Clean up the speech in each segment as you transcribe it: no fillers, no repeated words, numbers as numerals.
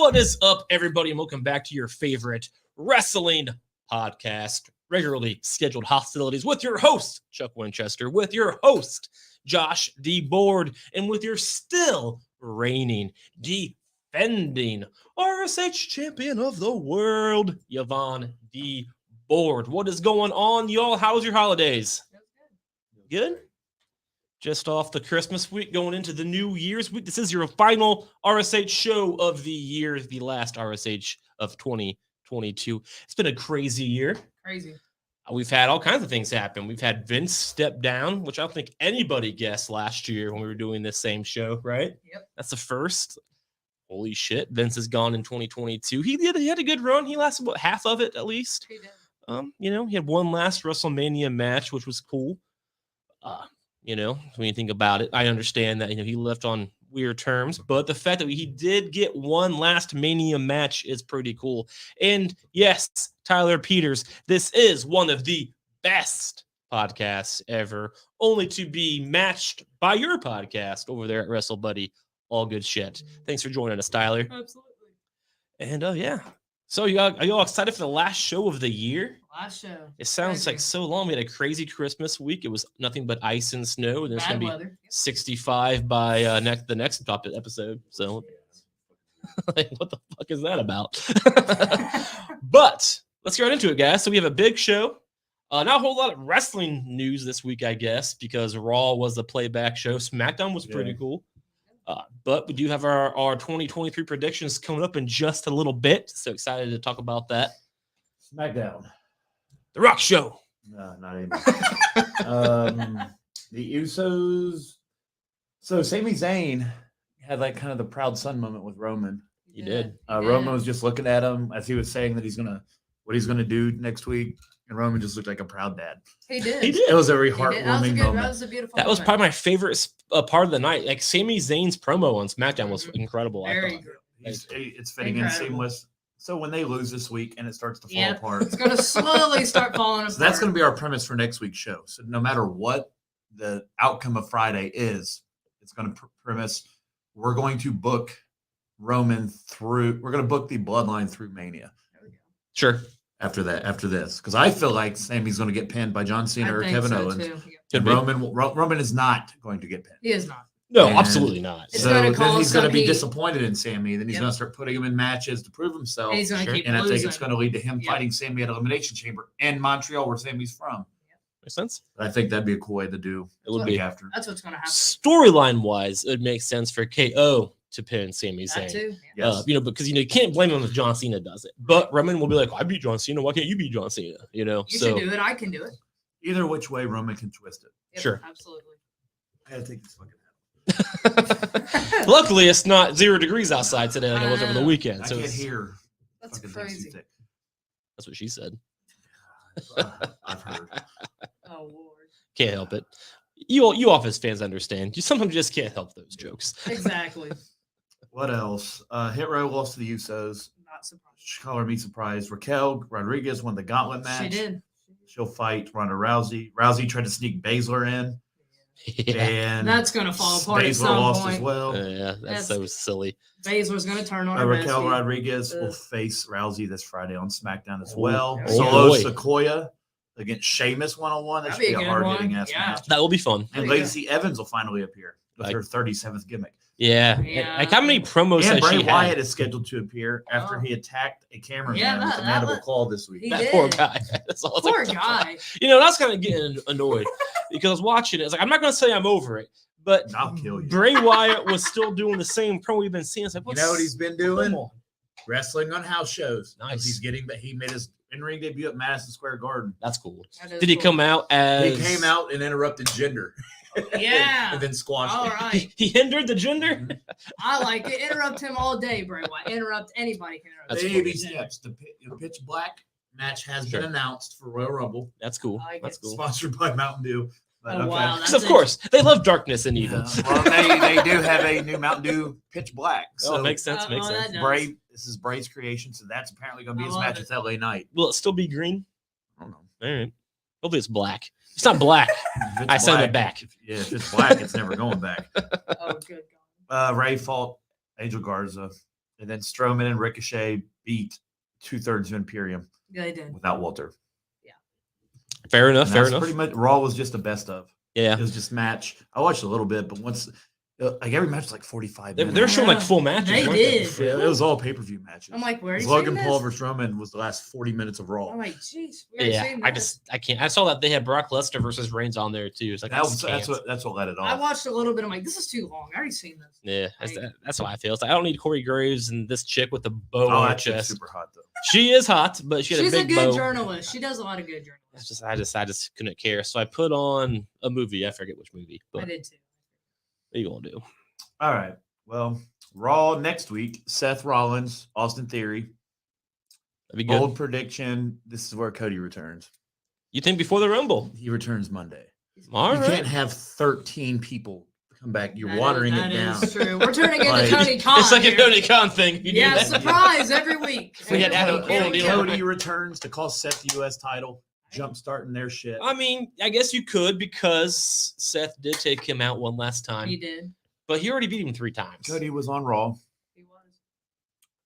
What is up, everybody, and welcome back to your favorite wrestling podcast, regularly scheduled Hostilities, with your host, Chuck Winchester, with your host, Josh D. Board, and with your still reigning, defending RSH champion of the world, Yvonne D. Board. What is going on, y'all? How's your holidays? Good? Just off the Christmas week, going into the New Year's week. This is your final RSH show of the year, the last RSH of 2022. It's been a crazy year. Crazy. We've had all kinds of things happen. We've had Vince step down, which I don't think anybody guessed last year when we were doing this same show, right? Yep. That's the first. Holy shit, Vince is gone in 2022. He had a good run. He lasted about half of it at least. He did. He had one last WrestleMania match, which was cool. When you think about it, I understand that, he left on weird terms, but the fact that he did get one last Mania match is pretty cool. And yes, Tyler Peters, this is one of the best podcasts ever, only to be matched by your podcast over there at WrestleBuddy. All good shit. Thanks for joining us, Tyler. Absolutely. And yeah. So are y'all excited for the last show of the year? Last show. It sounds like so long. We had a crazy Christmas week. It was nothing but ice and snow. And there's going to be weather. 65 by the next top episode. So like, what the fuck is that about? But let's get right into it, guys. So we have a big show. Not a whole lot of wrestling news this week, I guess, because Raw was the playback show. SmackDown was pretty cool. But we do have our 2023 predictions coming up in just a little bit. So excited to talk about that. SmackDown. The Rock Show. No, not even. The Usos. So Sami Zayn had like kind of the proud son moment with Roman. He did. Roman was just looking at him as he was saying that what he's gonna do next week. And Roman just looked like a proud dad. He did. It was a very heartwarming moment. That was a beautiful That was moment. probably my favorite part of the night. Like Sami Zayn's promo on SmackDown was incredible. Very I thought. good. It's fitting in seamless. So when they lose this week and it starts to fall apart, It's going to slowly start falling apart. So that's going to be our premise for next week's show. So no matter what the outcome of Friday is, it's going to premise we're going to book Roman through. We're going to book the bloodline through Mania. There we go. Sure. After this, because I feel like Sammy's going to get pinned by John Cena or Kevin Owens. Too. And Roman is not going to get pinned. He is not. No, And absolutely not. It's So gonna then cause he's going to some be heat. disappointed in Sammy. Then he's Yep. going to start putting him in matches to prove himself. And he's going to keep And I losing. think it's going to lead to him Yep. fighting Sammy at Elimination Chamber in Montreal, where Sammy's from. Makes sense. I think that'd be a cool way to do It would the be. week after. That's what's going to happen. Storyline wise, it makes sense for KO to pin Sami That Zayn. too. Yes. Because you can't blame him if John Cena does it. But Roman will be like, I beat John Cena. Why can't you beat John Cena? You should do it. I can do it. Either which way, Roman can twist it. Yep, Sure. Absolutely. I got to take this fucking hat. Luckily, it's not 0 degrees outside today like it was over the weekend. I So can't it's- hear. That's fucking things crazy. too thick. That's what she said. I've heard. Oh, Lord. Can't help it. You Office fans understand. You sometimes just can't help those jokes. Exactly. What else? Hit Row lost to the Usos. Not surprised. Color me surprised. Raquel Rodriguez won the gauntlet match. She did. She'll fight Ronda Rousey. Rousey tried to sneak Baszler in. Yeah. And That's going to fall apart at Baszler some lost point. as well. Yeah, that's so silly. Baszler's going to turn on her Raquel bestie. Rodriguez will Ugh. face Rousey this Friday on SmackDown as Oh, well. oh Solo boy. Sequoia against Sheamus one-on-one. That That'd should be be a a good hard-hitting one. ass Yeah. match. That will be fun. And Yeah. Lacey Evans will finally appear with Like- her 37th gimmick. Yeah. Yeah. Like how many promos And has Bray she Wyatt had? is scheduled to appear after Oh. he attacked a cameraman Yeah, with a that mandible was- claw this week. He That did. poor guy. That's all. I was Poor like, guy. that's kind of getting annoyed because I was watching it. It's like I'm not going to say I'm over it, but I'll kill you. Bray Wyatt was still doing the same promo we've been seeing. It's like, You know what he's been doing? Come on. Wrestling on house shows. Nice. He made his in-ring debut at Madison Square Garden. That's cool. That is Did he cool. come out as? He came out and interrupted gender. Yeah. and then squashed All it. right. He hindered the gender. I like it. Interrupt him all day, Bray Wyatt. Interrupt anybody can interrupt. That's him. Baby cool. steps. The Pitch Black match has Sure. been announced for Royal Rumble, That's cool. I like That's it. cool. sponsored by Mountain Dew. But Oh, wow, Because That's of course they love darkness and Yeah. evil. Well, they do have a new Mountain Dew Pitch Black. Oh, So makes sense. Makes well, sense. that does. Bray, this is Bray's creation, so that's apparently going to be I his love match it. with LA Knight. Will it still be green? I don't know. All right. Hopefully it's black. It's not black. If it's I send it black- back. if it's black, it's never going back. Oh, good God. Ray fought Angel Garza. And then Strowman and Ricochet beat 2/3 of Imperium Yeah, they did. without Walter. Fair enough. And Fair that's enough. pretty much Raw was just the best of. Yeah. It was just match. I watched a little bit, but once like every match was like 45 They're minutes. showing like full matches. They weren't did. Yeah, it was all pay-per-view matches. I'm like, where are you Logan seeing Paul this? versus Roman was the last 40 minutes of Raw. I'm like, jeez. Where are you Yeah, seeing I this? can't. I saw that they had Brock Lesnar versus Reigns on there too. It's like That's what let it I off. watched a little bit. I'm like, this is too long. I already seen this. Yeah, Like, that's how I feel. It's like, I don't need Corey Graves and this chick with the bow Oh, on her that chick's chest. super hot though. She is hot, but she had she's a a big good bow. journalist. She does a lot of good journalism. It's just I just couldn't care. So I put on a movie. I forget which movie, I but did too. what are you gonna do? All right. Well, Raw next week. Seth Rollins, Austin Theory. That'd be good. Bold prediction. This is where Cody returns. You think before the Rumble? He returns Monday. All you right. can't have 13 people come back. You're That watering is, it down. That is true. We're turning into Like, Tony Khan. It's like a here. Tony Khan thing. You do Yeah, that. surprise every week. We had Adam Every week. Cole deal. Cody returns to cost Seth the U.S. title, jump starting their shit. I mean, I guess you could because Seth did take him out one last time, He did. but he already beat him 3 times. Cody was on Raw He was.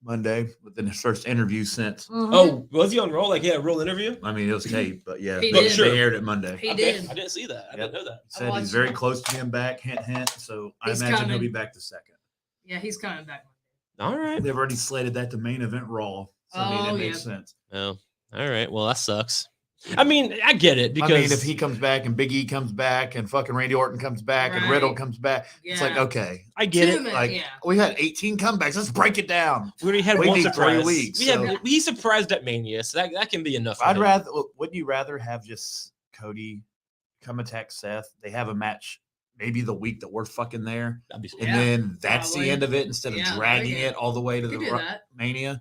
Monday within his first interview since. Oh, was he on Raw? Like, yeah, a real interview? I mean, it was tape, but yeah, He they, did. they aired it Monday. He Okay, did. I didn't see that. I Yep. didn't know that. He said watched he's very it. close to being back. Hint, hint. So I He's imagine he'll coming. be back the second. Yeah, he's coming back. All right. They've already slated that to main event Raw. So I mean, Oh, it makes yeah. sense. Oh, all right. Well, that sucks. I mean, I get it because I mean, if he comes back and Big E comes back and fucking Randy Orton comes back and Riddle Right. comes back, it's like, Yeah. okay, I get it. like yeah. we had 18 comebacks. Let's break it down. We already had We one need 3 surprise. weeks, We so- had we surprised at Mania, so that can be enough. for I'd him. rather. Wouldn't you rather have just Cody come attack Seth? They have a match maybe the week that we're fucking there, That'd be sweet. and Yeah, then that's probably. the end of it instead of Yeah, dragging yeah. it all the way to You the could do that. Mania.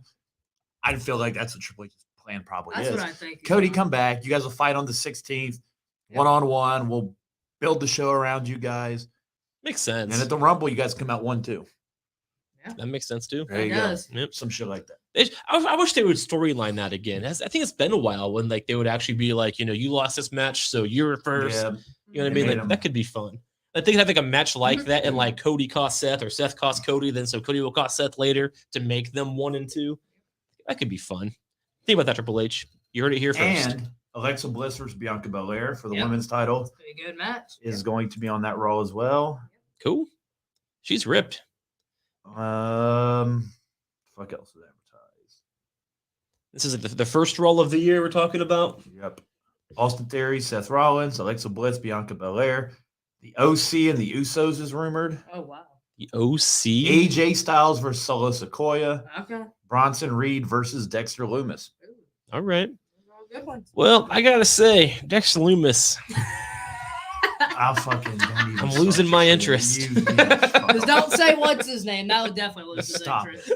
I feel like that's what Triple H's plan probably That's is. what I think. Cody, come back. You guys will fight on the 16th, Yep. 1-on-1. We'll build the show around you guys. Makes sense. And at the Rumble, you guys come out 1-2. That makes sense too. There It you does. go. Yep. Some shit like that. I wish they would storyline that again. I think it's been a while when like they would actually be like, you lost this match, so you're first. Yeah. You know what I They mean? made Like, 'em- that could be fun. I think have like a match like Mhm. that, and like Cody cost Seth or Seth cost Cody, then so Cody will cost Seth later to make them 1 and 2. That could be fun. Think about that, Triple H. You heard it here first. And Alexa Bliss versus Bianca Belair for the Yep. women's title It's gonna be a good match. is going to be on that Raw as well. Cool. She's ripped. Fuck else is advertised. This is the first roll of the year we're talking about. Yep. Austin Theory, Seth Rollins, Alexa Bliss, Bianca Belair. The OC and the Usos is rumored. Oh wow. The OC. AJ Styles versus Solo Sequoia. Okay. Bronson Reed versus Dexter Loomis. Ooh, All right. those are all good ones. Well, I gotta say, Dexter Loomis. I fucking don't even. I'm start losing my this interest. shit. You need to fuck Just don't say what's his name. That would definitely lose his Stop interest.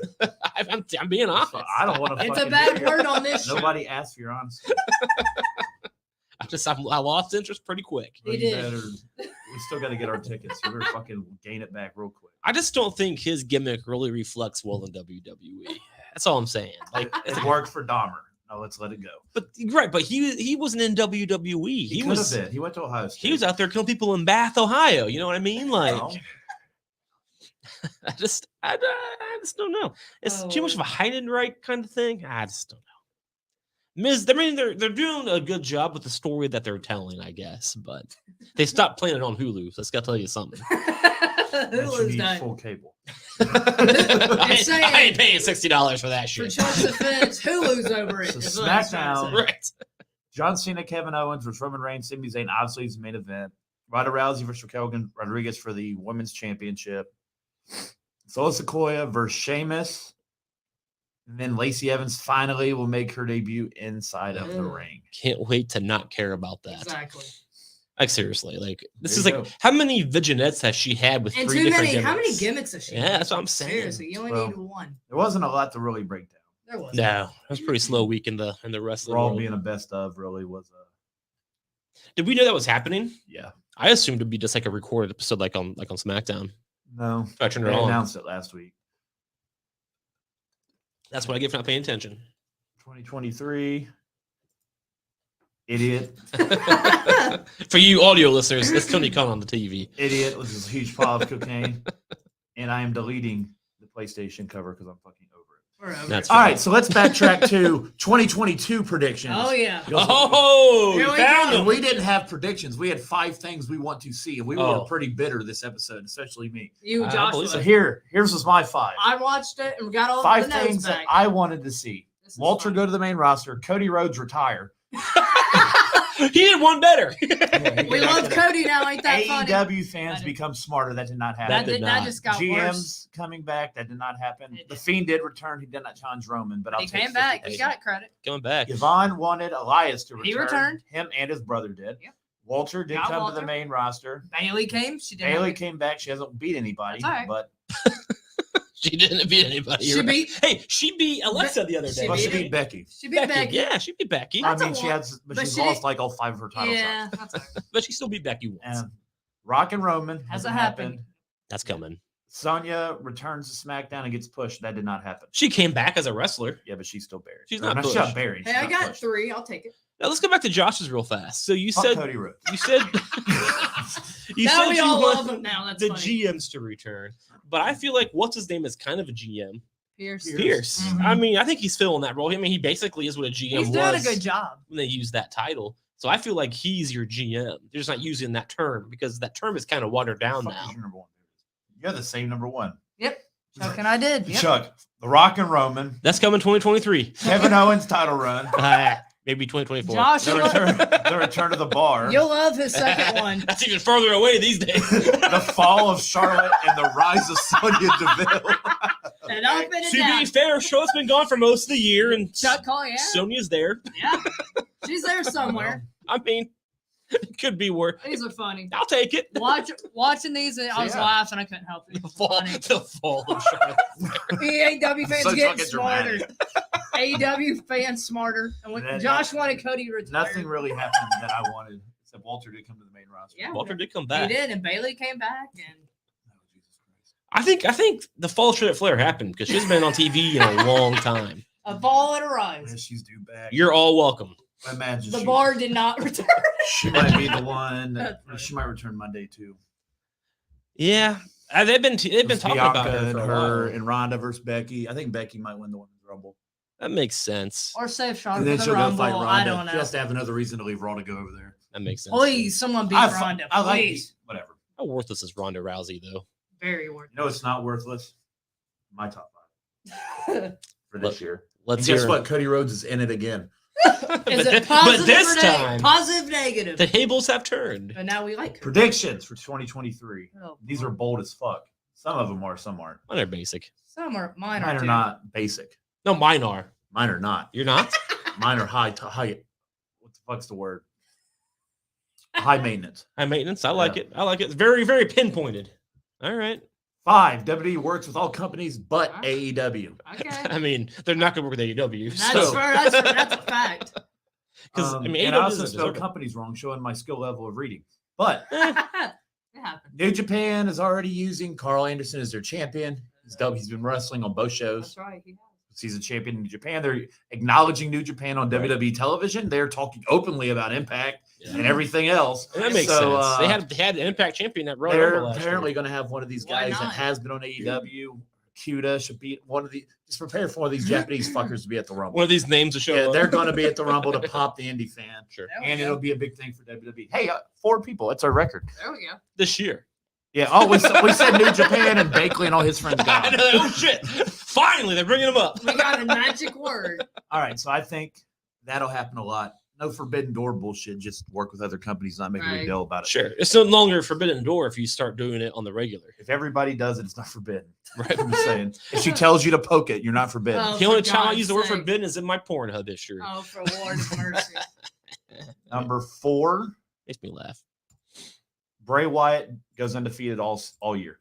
I'm being honest. I don't want to. It's a bad word on this show. Nobody asked for your honesty. I lost interest pretty quick. He You did. We still got to get our tickets. So we're fucking gain it back real quick. I just don't think his gimmick really reflects well in WWE. That's all I'm saying. Like, It worked for Dahmer. Now let's let it go. but right, but he wasn't in WWE. He was could have been. He went to Ohio State. he was out there killing people in Bath, Ohio. You know what I mean? Like, No. I just don't know. It's too much of a hide and right kind of thing. I just don't know. Miz, I mean, they're doing a good job with the story that they're telling, I guess, but they stopped playing it on Hulu. So that's got to tell you something. Unless you Hulu's need done. full cable. I ain't paying $60 for that For shit. Chuck's defense, Hulu's over it. So is what I'm trying to SmackDown- say. Right. John Cena, Kevin Owens versus Roman Reigns, Sami Zayn. Obviously, is the main event. Ronda Rousey versus Raquel Rodriguez for the women's championship. Solo Sequoia versus Sheamus. And then Lacey Evans finally will make her debut inside of the Ugh. ring. Can't wait to not care about that. Exactly. Like seriously, like this There is you like go. how many vignettes has she had with And 3 too different many. gimmicks? How many gimmicks has she? Yeah, had? that's what I'm saying. Seriously, you only Well, need one. There wasn't a lot to really break down. There was. No, it was a pretty slow week in the wrestling Raw world. being a best of really was a Did we know that was happening? yeah. I assumed it'd be just like a recorded episode, like on SmackDown. No, I turned they it on. announced it last week. That's what I get for not paying attention. 2023. Idiot. For you audio listeners, it's Tony Khan on the TV. Idiot with this huge pile of cocaine. And I am deleting the PlayStation cover because I'm fucking We're over. That's it. All right, so let's backtrack to 2022 predictions. Oh yeah. Oh, Here you we found go. And him. we didn't have predictions. We had 5 things we want to see, and we Oh. were pretty bitter this episode, especially me. You, I Joshua. believe So here's was my 5. I watched it and got all 5 the notes things back. that I wanted to see. This is Walter fun. go to the main roster. Cody Rhodes retire. He did one better. We love Cody now. Ain't that funny? AEW fans That become smarter. That did not happen. That just got GM's worse. coming back. That did not happen. It The did. Fiend did return. He did not challenge Roman, but I'll He take came back. 50%. He got credit. Going back. Yvonne wanted Elias to return. He returned. Him and his brother did. Yep. Walter did Got come to Walter. the main roster. Bailey came. She did. Bailey came back. She hasn't beat anybody, That's all right. but She didn't beat anybody. She You're right. beat. Hey, she beat Alexa the other day. She well, she beat beat Becky. She beat Becky. Yeah, she beat Becky. I That's a mean, she lot, has, but but she's she lost didn't- like all 5 of her titles. Yeah, that's all right. But she still beat Becky once. And Rock and Roman Hasn't hasn't happened. happened. That's coming. Sonya returns to SmackDown and gets pushed. That did not happen. She came back as a wrestler. Yeah, but she's still buried. She's Or not she's pushed. buried. Hey, She's I not got pushed. 3. I'll take it. Now let's go back to Josh's real fast. So you Fuck said Cody Rhodes. you said you Now said we you all want love him now. That's the funny. GMs to return, but I feel like what's his name is kind of a GM. Pierce. Pierce. Mhm. I mean, I think he's filling that role. I mean, he basically is what a GM He's was doing a good job. when they used that title. So I feel like he's your GM. They're just not using that term because that term is kind of watered down Fuck now. is your number 1? You're the same number 1. Yep. Chuck and I did. Yep. Chuck, The Rock and Roman, That's coming 2023. Kevin Owens title run, Maybe 2024. Josh, the return to the bar, you'll love his second one. That's even further away these days. the fall of Charlotte, and the rise of Sonya Deville. And up and To down. be fair, Charlotte's been gone for most of the year, and Chuck Call, yeah. Sonya's there. Yeah. She's there somewhere. I mean, it could be worse. These are funny. I'll take it. Watching these, I was Yeah. laughing. I couldn't help it. The It's fall, funny. the fall of Charlotte. AEW fans So getting fucking smarter. dramatic. AEW fans smarter. And when That- Josh wanted Cody retired. Nothing really happened that I wanted, except Walter did come to the main roster. Yeah. Walter did come He back. did, and Bailey came back, and Oh, Jesus Christ. I think the fall of Charlotte Flair happened because she's been on TV in a long time. a fall and a Yeah, rise. she's due back. You're all welcome. Imagine The she, bar did not return. she might be the one that That's she might return Monday too. Yeah, they've been It's talking about Bianca her and for a her while. and Ronda versus Becky. I think Becky might win the Women's Rumble. That makes sense. Or save Sean And for then the she'll go fight Rumble. Ronda. I don't She know. has to have another reason to leave Raw to go over there. That makes sense. Please, someone beat I Ronda. like Please. whatever. How worthless is Ronda Rousey though? Very worth You know it's not worthless? My top 5 it. for this year. Let's And guess hear. what? Cody Rhodes is in it again. Is But it positive this or time, positive, negative? the tables have turned. But now we like her. Predictions for 2023. Oh, These are bold as fuck. Some of them are, some aren't. Mine are basic. some are mine Mine are are too. not basic. No, mine are. Mine are not. You're not. Mine are high. What the fuck's the word? High maintenance. High maintenance. I like Yeah. it. I like it. Very, very pinpointed. All right. 5. WWE works with all companies but Huh? AEW. Okay. I mean, they're not going to work with AEW. That's So, fair. That's a fact. because I mean, and I AEW also doesn't spelled deserve it. companies wrong, showing my skill level of reading. But It happened. New Japan is already using Carl Anderson as their champion. He's been wrestling on both shows. That's right. He has. He's a champion in New Japan. They're acknowledging New Japan on Right. WWE television. They're talking openly about Impact Yeah. and everything else. And that makes So, sense. They had an Impact champion at Royal They're Rumble last apparently year. going to have one of these Why guys that not? has been on AEW. Cuda should be one of the. Just prepare for one of these Japanese fuckers to be at the Rumble. One of these names to show Yeah, up. they're going to be at the Rumble to pop the indie fan, Sure. There we and go. it'll be a big thing for WWE. Hey, 4 people. That's our record. There we go. This year. Yeah. Oh, we said New Japan and Bakley and all his friends I got know, oh shit! Finally, they're bringing him up. We got a magic word. All right, so I think that'll happen a lot. No forbidden door bullshit. Just work with other companies, not make a Right. big deal about it. Sure, it's no longer forbidden door if you start doing it on the regular. If everybody does it, it's not forbidden. Right. I'm just saying. If she tells you to poke it, you're not forbidden. Oh, The only for time I God's use the word sake. forbidden is in my Pornhub history. Oh, for Lord's mercy. Number 4, Makes me laugh. Bray Wyatt goes undefeated all year.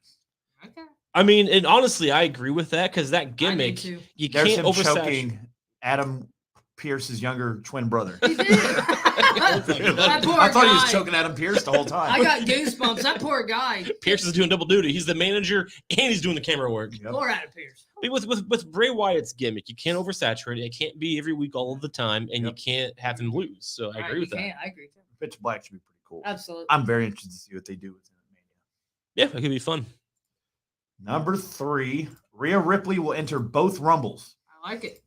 Okay. I mean, and honestly, I agree with that because that I do gimmick too. you There's can't him oversaturate. choking Adam Pierce's younger twin brother. He did. That poor I thought he was guy. choking Adam Pierce the whole time. I got goosebumps. That poor guy. Pierce is doing double duty. He's the manager and he's doing the camera work. Yep. Poor Adam Pierce. I mean, with Bray Wyatt's gimmick, you can't oversaturate it. It can't be every week all of the time, and you Yep. can't have him lose. So I Right, agree with you that. can't. I agree too. Pitch Black should be pretty cool. Absolutely. I'm very interested to see what they do with him at Mania. Yeah, that could be fun. Number 3, Rhea Ripley will enter both Rumbles. I like it.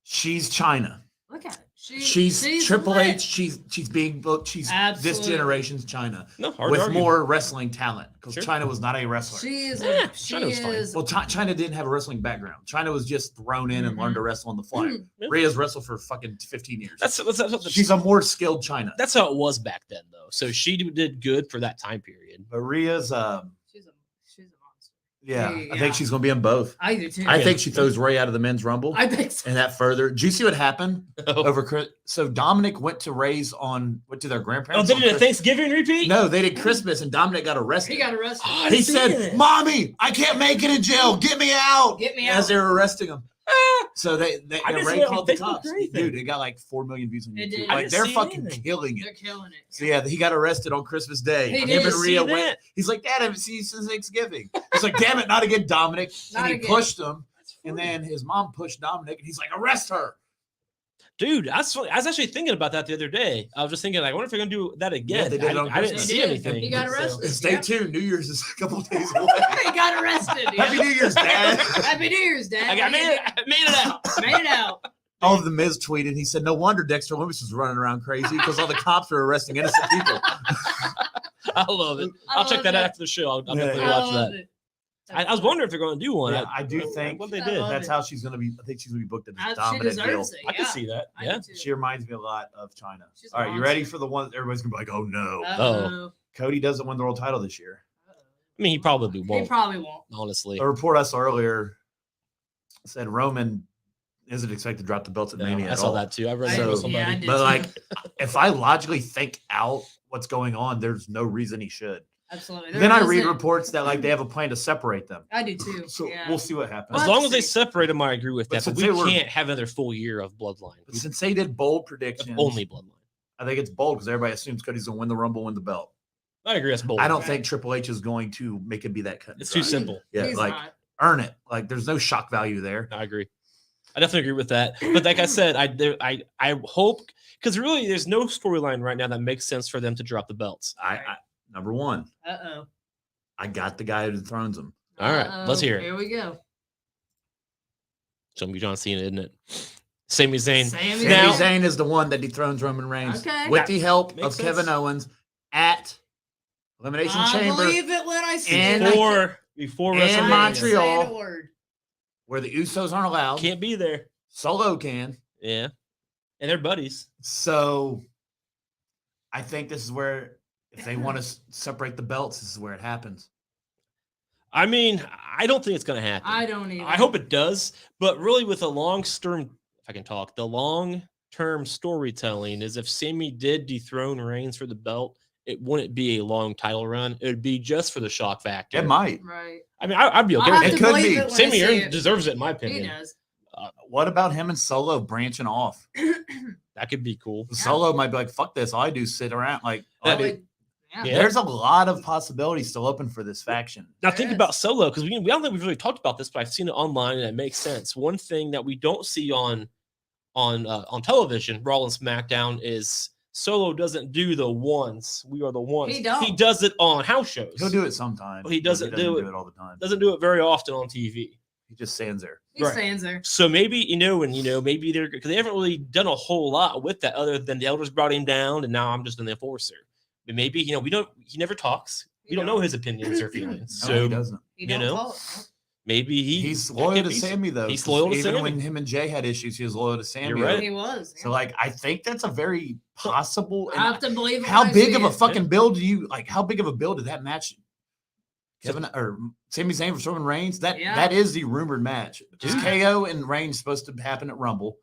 She's China. Look at it. She's Triple lit. H. She's being booked. She's this Absolutely. generation's China No, hard to with argue. more wrestling talent because Sure. China was not a wrestler. She is. Yeah, She China was fine. is. Well, China didn't have a wrestling background. China was just thrown in and learned to wrestle on the fly. Yeah. Rhea's wrestled for fucking 15 years. She's a more skilled China. That's how it was back then, though. So she did good for that time period. But Rhea's, She's a monster. yeah, Yeah. I think she's going to be in both. I do too. I think she throws Rhea out of the men's rumble. I think so. And that further. Did you see what happened Oh, over Chris? So Dominic went to their grandparents. they on did a Christmas. Thanksgiving repeat? No, they did Christmas, and Dominic got arrested. He got arrested. Oh, I He didn't see said, that. "Mommy, I can't make it in jail. Get me out!" Get me As out. they were arresting him. Ah, So they I didn't see Ray that on called the Facebook cops. or anything. Dude, it got like 4 million views on It YouTube. did. I Like didn't they're see fucking anything. killing They're it. killing it. So yeah, he got arrested on Christmas Day. He And did. him and See Rhea that? went. He's like, "Dad, I haven't seen you since Thanksgiving." He's like, "Damn it, not again, Dominic." Not And he again. pushed him, That's and funny. then his mom pushed Dominic, and he's like, "Arrest her." Dude, I was actually thinking about that the other day. I was just thinking, like, I wonder if they're gonna do that again. Yeah, they did it on I didn't Christmas. see They did. anything. He got so- arrested. Stay Yeah. tuned. New Year's is a couple days away. He got arrested. Yeah. Happy New Year's, Dad. Happy New Year's, Dad. I made it out. Made it out. All of the Miz tweeted. He said, "No wonder Dexter Loomis was running around crazy because all the cops are arresting innocent people." I love it. I I'll check love that it. out after the show. I'll Yeah. definitely I watch loved that. it. I was wondering if they're going to do one. Yeah, I do think what they I did. love that's it. how she's going to be. I think she's going to be booked in She this dominant deal. deserves it. I can yeah. see that. I Yeah. do too. She reminds me a lot of China. She's All right, a you ready monster. for the one that everybody's going to be like, "Oh no, Uh-oh. Cody doesn't win the world title this year." I mean, he probably He won't. probably won't. Honestly, A report I saw earlier said Roman isn't expected to drop the belts at No, Mania. I at saw all. that too. I read So- that with somebody. Yeah, I did But too. like, if I logically think out what's going on, there's no reason he should. Absolutely. Then I read isn't- reports that like they have a plan to separate them. I do too. So yeah. we'll see what happens. As long as they separate them, I agree with But that. But since we they were- can't have another full year of Bloodline. But since they did bold predictions, Only Bloodline. I think it's bold because everybody assumes Cody's gonna win the Rumble, win the belt. I agree. That's bold. I don't Right. think Triple H is going to make it be that cut. and It's too dry. simple. Yeah, He's like not. earn it. Like there's no shock value there. I agree. I definitely agree with that. But like I said, I hope because really there's no storyline right now that makes sense for them to drop the belts. I number one, Uh-oh. I got the guy who dethrones him. All right, let's hear it. Here we go. It's gonna be John Cena, isn't it? Sami Zayn. Sami Sami Now- Zayn is the one that dethrones Roman Reigns Okay. with the help Makes of sense. Kevin Owens at Elimination I Chamber, believe it when I see And- it. Before in I ain't WrestleMania. Montreal. saying a word. where the Usos aren't allowed. Can't be there. Solo can. Yeah, and they're buddies. So I think this is where, if they want to separate the belts, this is where it happens. I mean, I don't think it's gonna happen. I don't even. I hope it does, but really, with a long-term, if I can talk, the long-term storytelling is if Sammy did dethrone Reigns for the belt, it wouldn't be a long title run. It would be just for the shock factor. It might. Right. I mean, I'd be okay I'll with have It to could believe be. it when I Sammy see Aaron it. deserves it, in my He opinion. does. What about him and Solo branching off? That could be cool. Solo might be like, "Fuck this! All I do is sit around." Like, all I That- do- Yeah. Yeah. there's a lot of possibilities still open for this faction. Now think Yes. about Solo because we don't think we've really talked about this, but I've seen it online and it makes sense. One thing that we don't see on television, Raw and SmackDown, is Solo doesn't do the ones. We are the ones. He don't. He does it on house shows. He'll do it sometimes. Well, he but doesn't do it. all the time. Doesn't do it very often on TV. He just stands there. He Right. stands there. So maybe maybe they're because they haven't really done a whole lot with that other than the elders brought him down and now I'm just an enforcer. But maybe we don't. He never talks. He We don't don't. know his opinions or feelings. No, So he doesn't. He You don't know? call it. maybe He's that loyal could to be- Sammy though. He's 'cause loyal to even Sammy. when him and Jay had issues, he was loyal to Sammy. right. He was. So like, I think that's a very possible. I have to believe it How when I big see of a it. fucking build do you like? How big of a build did that match? Kevin or Sami Zayn versus Roman Reigns. Yeah. That is the rumored match. Just Dude. KO and Reigns supposed to happen at Rumble,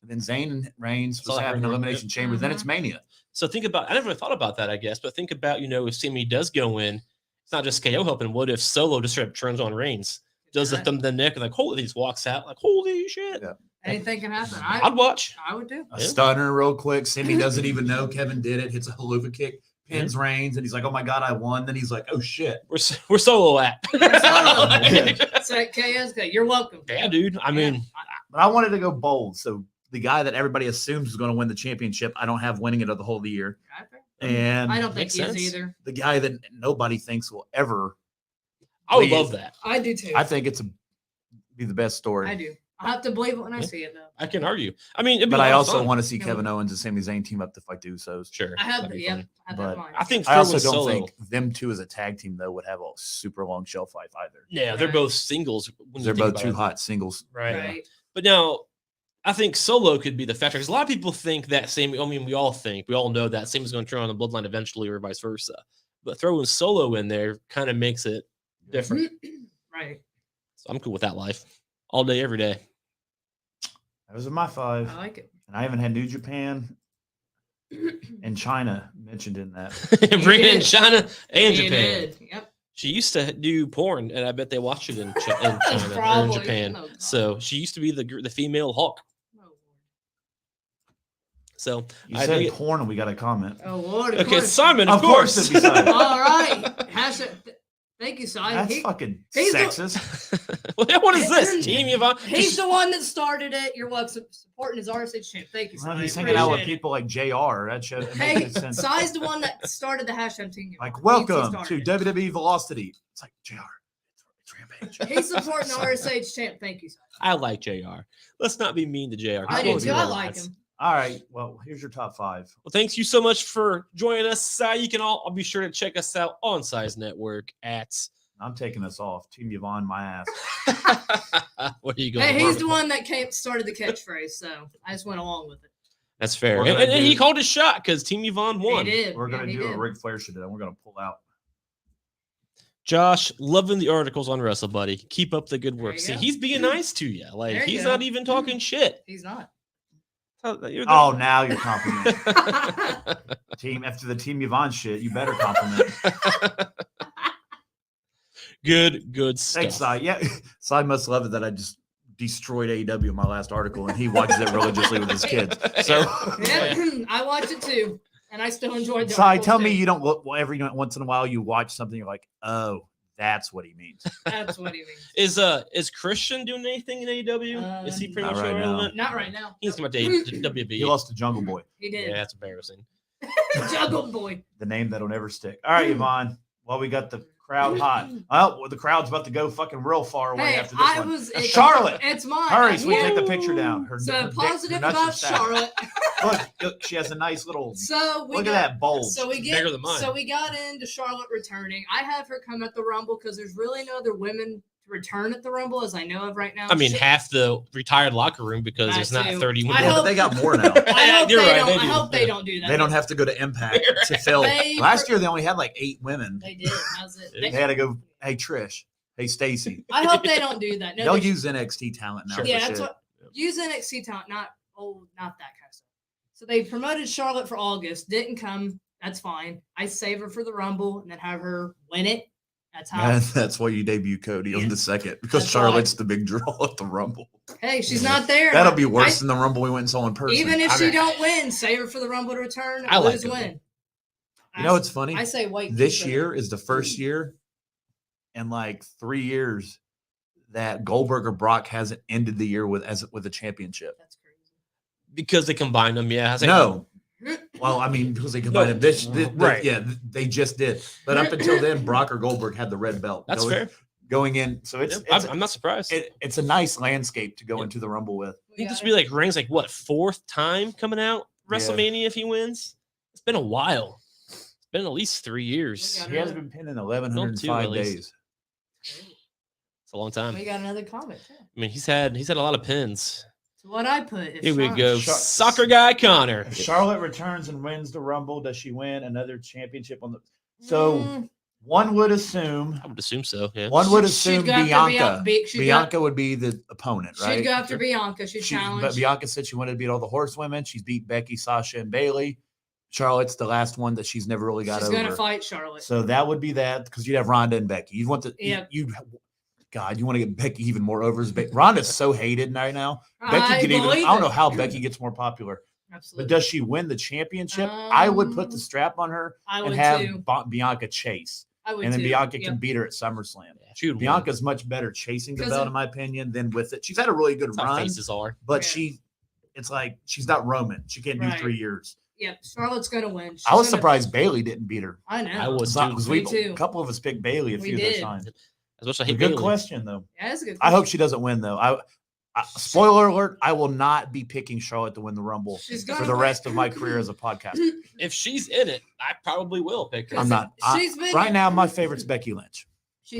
and then Zayn and Reigns That's all supposed to I happen heard, in yeah. Elimination Chamber. Then it's Mania. So think about. I never really thought about that. I guess, but think about if Sammy does go in, it's not just KO helping. What if Solo just straight up turns on Reigns, does the Right. thumb the neck, and like holy, he just walks out like holy shit. Yeah. Anything can happen. I'd watch. I would do. A Yeah. stunner real quick. Sammy doesn't even know Kevin did it. Hits a haluva kick, pins Reigns, and he's like, "Oh my god, I won." Then he's like, "Oh shit." We're Solo at. Yeah. So KO's good. You're welcome. Yeah, dude. I mean, But I wanted to go bold. So the guy that everybody assumes is going to win the championship, I don't have winning it of the whole of the year. And I don't think Makes he is sense. either. the guy that nobody thinks will ever, I would Please. love that. I do too. I think it's be the best story. I do. I have to believe it when I see it, though. I can argue. I mean, it'd be But a I lot of also fun. want to see No. Kevin Owens and Sami Zayn team up to fight the Usos. Sure. I have that'd the, be yeah, fun. I have But that in mind. I think I also throwing don't Solo. think them two as a tag team though would have a super long shelf life either. Yeah, they're Right. both singles. When you They're think both about too it. hot singles. Right. Right. But now, I think Solo could be the factor because a lot of people think that same. I mean, we all know that same is going to turn on the Bloodline eventually, or vice versa. But throwing Solo in there kind of makes it different. Right. So I'm cool with that life, all day, every day. Those are my 5. I like it. And I haven't had New Japan and China mentioned in that. Bringing in did. China and You Japan. did. Yep. She used to do porn, and I bet they watched it in China or in Probably. Japan. Oh, God. So she used to be the female Hulk. Oh, So You I said dig it. porn and we got a comment. Oh, Lord. Of Okay, course. Simon, Of course it'd be Simon. All right. Thank you, Si. That's fucking he's the- sexist. What is this, Team Yvonne? He's the one that started it. You're welcome supporting his RSH champ. Thank you, Si. Well, he's I hanging out with appreciate it. people like JR. That should Hey, make sense. Si's the one that started the hashtag team. Like, He welcome started to it. WWE Velocity. It's like, JR, it's Rampage. He's supporting the RSH champ. Thank you, Si. I like JR. Let's not be mean to JR. I I do will too. do I that. like him. All right. Well, here's your top 5. Well, thanks you so much for joining us, Si. You can all be sure to check us out on Size Network at. I'm taking us off. Team Yvonne, my ass. What are you going? Hey, he's the one that started the catchphrase, so I just went along with it. That's fair. We're And, gonna and he do- called his shot because Team Yvonne won. He did. We're going to he do a did. Ric Flair shit and we're going to pull out. Josh, loving the articles on Wrestle Buddy. Keep up the good work. you See, go. he's being nice to you. Like There you he's go. not even talking shit. He's not. Oh, now you're complimenting. Team, after the Team Yvonne shit, you better compliment. good stuff. Thanks, Si. Yeah, Si must love it that I just destroyed AEW in my last article and he watches it religiously with his kids. So, Yeah, I watched it too, and I still enjoyed the Si, articles tell me too. you don't look every once in a while you watch something, you're like, oh, that's what he means. That's what he means. Is Christian doing anything in AEW? Is he pretty Not much right now. irrelevant? Not right now. He's coming to WB. He lost to Jungle Boy, He did. Yeah, that's embarrassing. Juggle boy. the name that'll never stick. All right, Yvonne. Well, we got the crowd hot. Oh, well, the crowd's about to go fucking real far away Hey, after this I one. was Charlotte. It's mine. Hurry, so we Yeah. take the picture down. Her, So her dick- positive her nuts are about stacked. Charlotte. Look, she has a nice little. So we Look got at that bulge. So we Bigger get than mine. so we got into Charlotte returning. I have her come at the Rumble because there's really no other women to return at the Rumble as I know of right now. I mean, She- half the retired locker room because That there's not too. 30 I women. Yeah, but hope- they got more now. I hope You're they right, don't. they I do. hope they don't do that. They don't have to go to Impact to fill. They- Last year they only had like 8 women. They did. How's it? They had to go. Hey Trish. Hey Stacy. I hope they don't do that. No, They'll they- use NXT talent now. Sure. for Yeah, shit. that's what. Use NXT talent, not that kind of stuff. So they promoted Charlotte for August. Didn't come. That's fine. I save her for the Rumble and then have her win it. That's how. And that's why you debut Cody on Yeah. the second because That's Charlotte's the big draw at the Rumble. Hey, she's not there. That'll be worse than the Rumble we went and saw in person. Even if I she mean- don't win, save her for the Rumble to return. I like Lose, it. win. You know, it's funny. I say wait. This keep it. year is the first year in like 3 years that Goldberg or Brock hasn't ended the year with a championship. That's crazy. because they combined them. Yeah. I was like, No. Well, I mean, because they combined it. This, Right. Yeah, they just did. But up until then, Brock or Goldberg had the red belt. That's going, fair. Going in. So it's, Yeah, it's, I'm not surprised. it's a nice landscape to go Yeah. into the Rumble with. I think this would be like Reigns, like what, 4th time coming out Yeah. WrestleMania if he wins? It's been a while. It's been at least 3 years. Yeah. He has been pinned in No, 1,105 two at least. days. It's a long time. We got another comment. Too. I mean, he's had a lot of pins. So what I put. If Here we Char- go. Char- Soccer guy Connor. If Charlotte returns and wins the Rumble, does she win another championship on the? So Mm, one would assume. I would assume so. Yeah. One would she'd assume go after Bianca. she'd Bianca would be the opponent, Go, right? she'd go after Bianca. She'd challenge. But Bianca said she wanted to beat all the horsewomen. She's beat Becky, Sasha, and Bailey. Charlotte's the last one that she's never really got She's over. gonna fight Charlotte. So that would be that because you'd have Ronda and Becky. You'd want to, Yeah. God, you want to get Becky even more over. Ronda's so hated right now. Becky I could even. I believe don't know it. how Becky gets more popular, Absolutely. but does she win the championship? I would put the strap on her I and would have too. Bianca chase, I would and then too. Bianca Yep. can beat her at SummerSlam. Yeah, she would win. Bianca's much better chasing the 'Cause belt, of- in my opinion, than with it. She's had a really good That's how run, faces are. but Yeah. it's like she's not Roman. She can't do Right. 3 years. Yep. Charlotte's gonna win. She's I was gonna- surprised Bailey didn't beat her. I know. I was Some- too. 'cause Me we, too. a couple of us picked Bailey a We few of those did. times. As much as I hate Good Bayley. question though. Yeah, that's a good. I hope question. she doesn't win though. Spoiler alert, I will not be picking Charlotte to win the Rumble She's for gonna the win. rest of my career as a podcaster. If she's in it, I probably will pick her. I'm not. She's been- Right now, my favorite's Becky Lynch.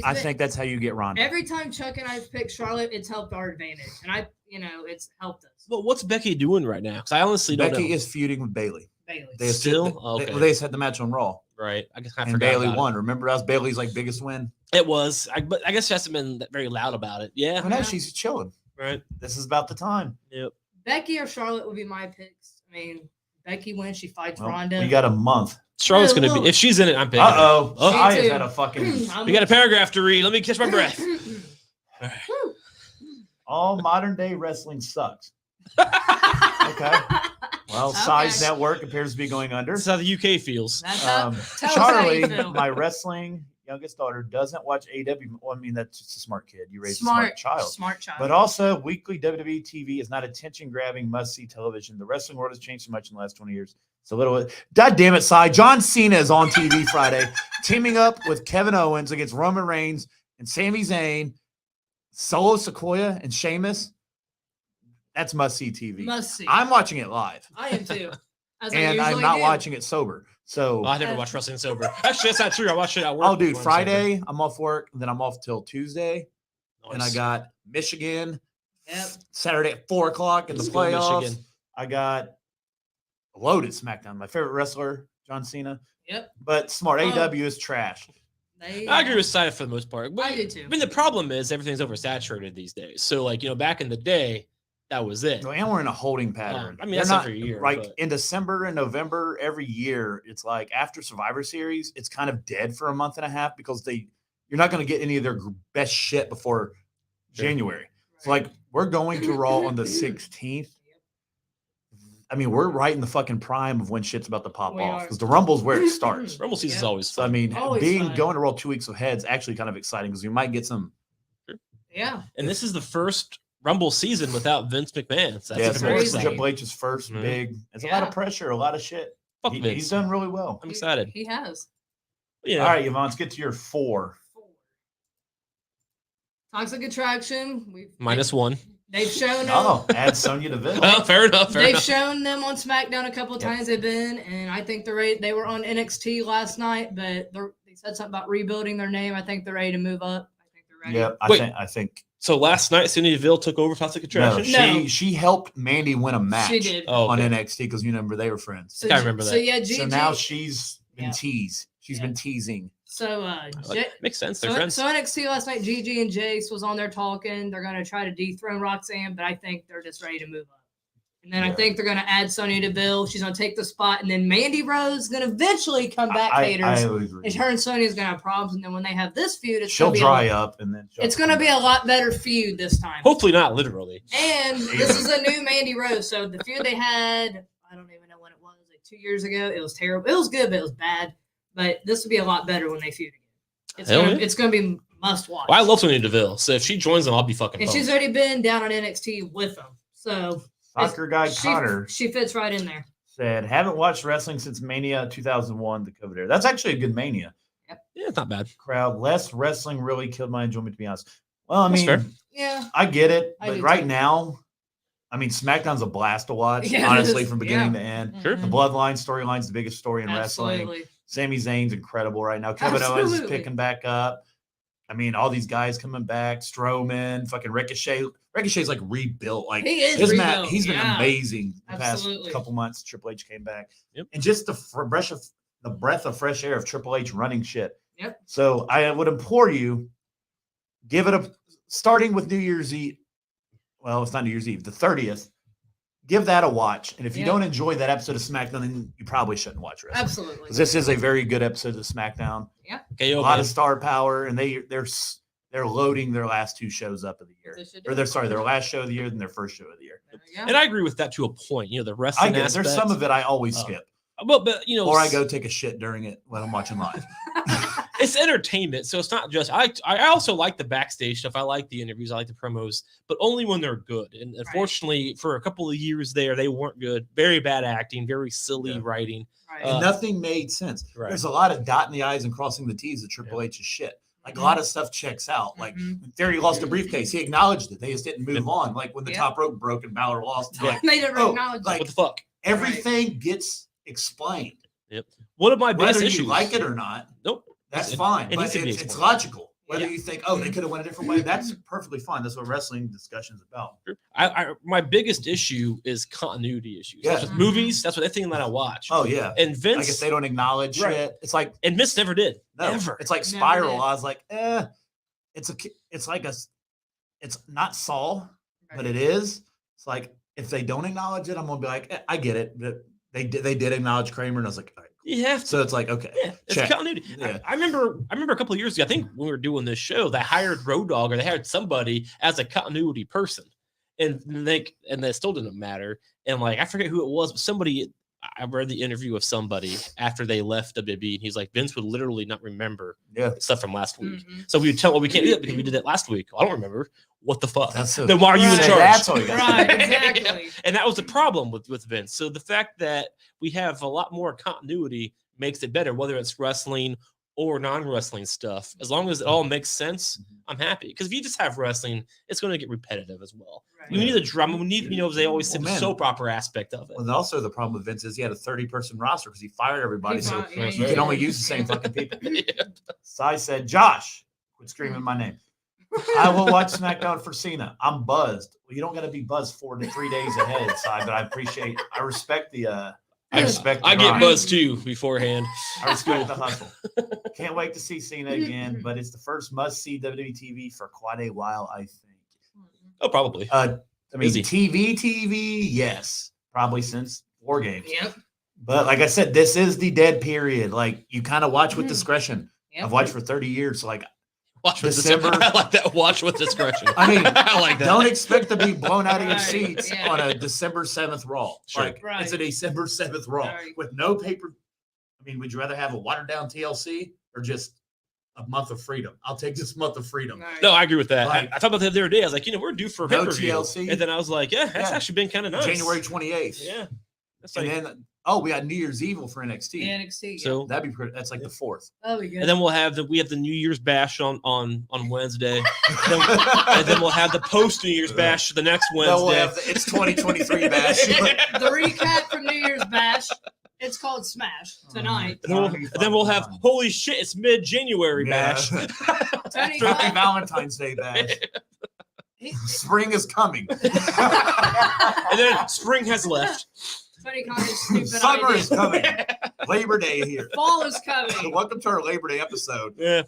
I think that's how you get Ronda. every time Chuck and I've picked Charlotte, it's helped our advantage, and it's helped us. But what's Becky doing right now? Because I honestly don't know. Becky is feuding with Bailey. Bailey. They Still? Okay. they just had the match on Raw, Right. I guess I and forgot Bailey about won. Remember, that was Bailey's biggest win. It was. But I guess she hasn't been very loud about it. Yeah. I know she's chilling. Right. This is about the time. Yep. Becky or Charlotte would be my picks. I mean, Becky wins. She fights Well, Ronda. we got a month. Charlotte's Yeah, going to well- be. If she's in it, I'm picking. Uh-oh. Oh, I too. had a fucking We got a paragraph to read. Let me catch my breath. all modern day wrestling sucks. Okay. Well, Okay. Size Network appears to be going under. That's how the UK feels. That's how, Um, tell us how you Charlie, feel. my wrestling youngest daughter, doesn't watch AW. Well, I mean, that's just a smart kid. You raise a smart child. Smart child. But also, weekly WWE TV is not attention-grabbing, must-see television. The wrestling world has changed so much in the last 20 years. It's a little. God damn it, Cy. John Cena is on TV Friday, teaming up with Kevin Owens against Roman Reigns and Sami Zayn, Solo Sikoa, and Sheamus. That's must-see TV. Must see. I'm watching it live, I am too. As I and I'm usually not do. watching it sober. So, Well, I never watched wrestling sober. Actually, that's not true. I watched it at work. oh, dude, when I'm Friday I'm off work, and then I'm off till Tuesday, sober. and I Nice. got Michigan Yep. Saturday at 4:00 in the Let's go, playoffs. Michigan. I got a loaded SmackDown. My favorite wrestler, John Cena. Yep. But smart Oh. AW is trash. They, I agree with Side for the most part. But, I do too. I mean, the problem is everything's oversaturated these days. So, back in the day, that was it. And we're in a holding pattern. I mean, They're that's not every year, Like but- in December and November every year, it's like after Survivor Series, it's kind of dead for a month and a half because you're not going to get any of their best shit before Sure. January. So like we're going to Raw on the 16th. I mean, we're right in the fucking prime of when shit's about to pop We off are. because the Rumble's where it starts. Rumble season's Yeah. always So I fun. mean, Always fun. going to Raw 2 weeks ahead is actually kind of exciting because we might get some. Yeah. And this is the first Rumble season without Vince McMahon. So that's Yeah, even so more crazy. exciting. Triple H's first Mhm. big. It's a lot of Yeah. pressure, a lot of shit. Fuck He's Vince. done really well. I'm excited. He has. You know, All right, Yvonne, let's get to your 4. Toxic Attraction. -1. They've shown them. Oh, add Sonya Deville. Oh, fair enough. Fair They've enough. shown them on SmackDown a couple of Yep. times they've been, and I think they're ready. They were on NXT last night, but they said something about rebuilding their name. I think they're ready to move up. I think they're ready. Yeah, Wait. I think So last night, Sonya Deville took over Toxic no, Attraction. she helped Mandy win a match She did. Oh, on okay. NXT because you remember they were friends. So, I remember So that. yeah, Gigi. So now she's been Yeah. teased. She's Yeah. been teasing. So Makes sense. They're so, friends. so NXT last night, Gigi and Jace was on there talking. They're going to try to dethrone Roxanne, but I think they're just ready to move up. And then I Yeah. think they're going to add Sonya Deville. She's going to take the spot, and then Mandy Rose is going to eventually come back. I Haters. would agree. And her and Sonya's going to have problems. And then when they have this feud, it's She'll going to be dry up and then It's going to be a lot better feud this time. Hopefully not literally. And this is a new Mandy Rose. So the feud they had, I don't even know when it was, like 2 years ago. It was terrible. It was good, but it was bad. But this will be a lot better when they feud again. Hell yeah. It's gonna be must watch. Well, I love Sonya Deville. So if she joins them, I'll be fucking and pumped. she's already been down on NXT with them. So Soccer guy she, Connor she fits right in there. said, "Haven't watched wrestling since Mania 2001, the COVID era." That's actually a good Mania Yeah, it's not bad. crowd. Less wrestling really killed my enjoyment, to be honest. Well, I That's mean, fair. Yeah. I get it, I but do right too. now, I mean, SmackDown's a blast to watch. Yeah, it honestly, is. from beginning Yeah. to end. Sure. The Bloodline storyline's the biggest story in wrestling. Absolutely. Sami Zayn's incredible right now. Kevin Owens is Absolutely. picking back up. I mean, all these guys coming back. Strowman, fucking Ricochet. Ricochet's like rebuilt. Like He is his rebuilt, he's been yeah. amazing the past Absolutely. couple months. Triple H came back, Yep. and just the breath of fresh air of Triple H running shit. Yep. So I would implore you, give it starting with New Year's Eve. Well, it's not New Year's Eve, the 30th. Give that a watch, and if you Yeah. don't enjoy that episode of SmackDown, then you probably shouldn't watch wrestling. Absolutely. Because this is a very good episode of SmackDown. Okay, A lot of star power, and they're loading their last 2 shows up of the year, They should or do. their last show of the year and their first show of the year. There you go. And I agree with that to a point. The I wrestling get it. There's aspect. some of it I always Oh. skip, But or I go take a shit during it when I'm watching live. it's entertainment, so it's not just. I also like the backstage stuff. I like the interviews. I like the promos, but only when they're good. And unfortunately, for a couple of years there, they weren't good. Very bad acting. Very silly Yeah. writing. Right. And nothing made sense. Right. There's a lot of dotting the I's and crossing the T's of Triple H's shit. Like a lot of stuff checks out. Like Theory lost a briefcase. He acknowledged it. They just didn't move on. Like when the top rope broke and Balor lost. Yeah. Like, They never acknowledged like, what the fuck? everything gets explained. Yep. One of my biggest Whether issues. you like it or not, Nope. that's It- fine. it But needs to be it's explained. logical. Whether Yeah. you think, they could have went a different way, that's perfectly fine. That's what wrestling discussion is about. My biggest issue is continuity issues. Yeah. That's with movies. That's what everything that I watch. Oh yeah. And Vince, Like if they don't acknowledge Right. it, it's like and Vince never did. no, Ever. It's like Never Spiral. did. I was like, it's not Saul, but it is. It's like if they don't acknowledge it, I'm gonna be like, I get it. But they did acknowledge Kramer, and I was like, all right. You have to. So it's like, okay, Yeah, it's check. continuity. Yeah. I remember a couple of years ago, I think when we were doing this show, they hired Road Dogg or they hired somebody as a continuity person. And they still didn't matter. And like I forget who it was, but somebody I read the interview of somebody after they left WWE, and he's like, Vince would literally not remember stuff from last week. So we would tell, well, we can't do that because we did it last week. I don't remember. What the fuck? Then why are you in charge? That's all you got. Right, exactly. And that was the problem with Vince. So the fact that we have a lot more continuity makes it better, whether it's wrestling or non-wrestling stuff. As long as it all makes sense, I'm happy. Because if you just have wrestling, it's going to get repetitive as well. Right. We need a drama. We need, as they always say, the man. soap opera aspect of it. Well, also the problem with Vince is he had a 30-person roster because he fired everybody. So Yeah, you can only use the same fucking people. Yeah. So I said, Josh, quit screaming my name. I will watch SmackDown for Cena. I'm buzzed. Well, you don't got to be buzzed 4 to 3 days ahead, Si, but I respect the I get grind. buzzed too beforehand. I respect the hustle. Can't wait to see Cena again, but it's the first must-see WWE TV for quite a while, I think. Oh, probably. I mean, Busy. TV, yes, probably since War Games. Yep. But like I said, this is the dead period. Like you kind of watch with Mhm. discretion. Yep. I've watched for 30 years. So like, Watch with December. I like that. Watch with discretion. I mean, I like that. don't expect to be blown out of your Right, seats yeah. on a December 7th Raw. Sure. Like Right. it's a December 7th Raw Right. with no paper. I mean, would you rather have a watered down TLC or just a month of freedom? I'll take this month of freedom. Right. No, I agree with that. Like- I thought about that the other day. I was like, we're due for a No pay-per-view. TLC. And then I was like, yeah, that's Yeah. actually been kind of nice. January 28th. Yeah. That's And like, then we got New Year's Evil for NXT. NXT. so That'd be pretty. That's like the 4th. That'll be good. and then we have the New Year's bash on Wednesday. And then we'll have the post New Year's bash the next Then we'll Wednesday. have it's 2023 bash. the recap from New Year's Bash. It's called Smash tonight. And then we'll have holy shit, it's mid-January bash. Tony Strictly Khan, Valentine's Day bash. Spring is coming. And then spring has left. Tony Khan's stupid Summer idea. is coming. Labor Day here. Fall is So coming. welcome to our Labor Day episode. Yeah.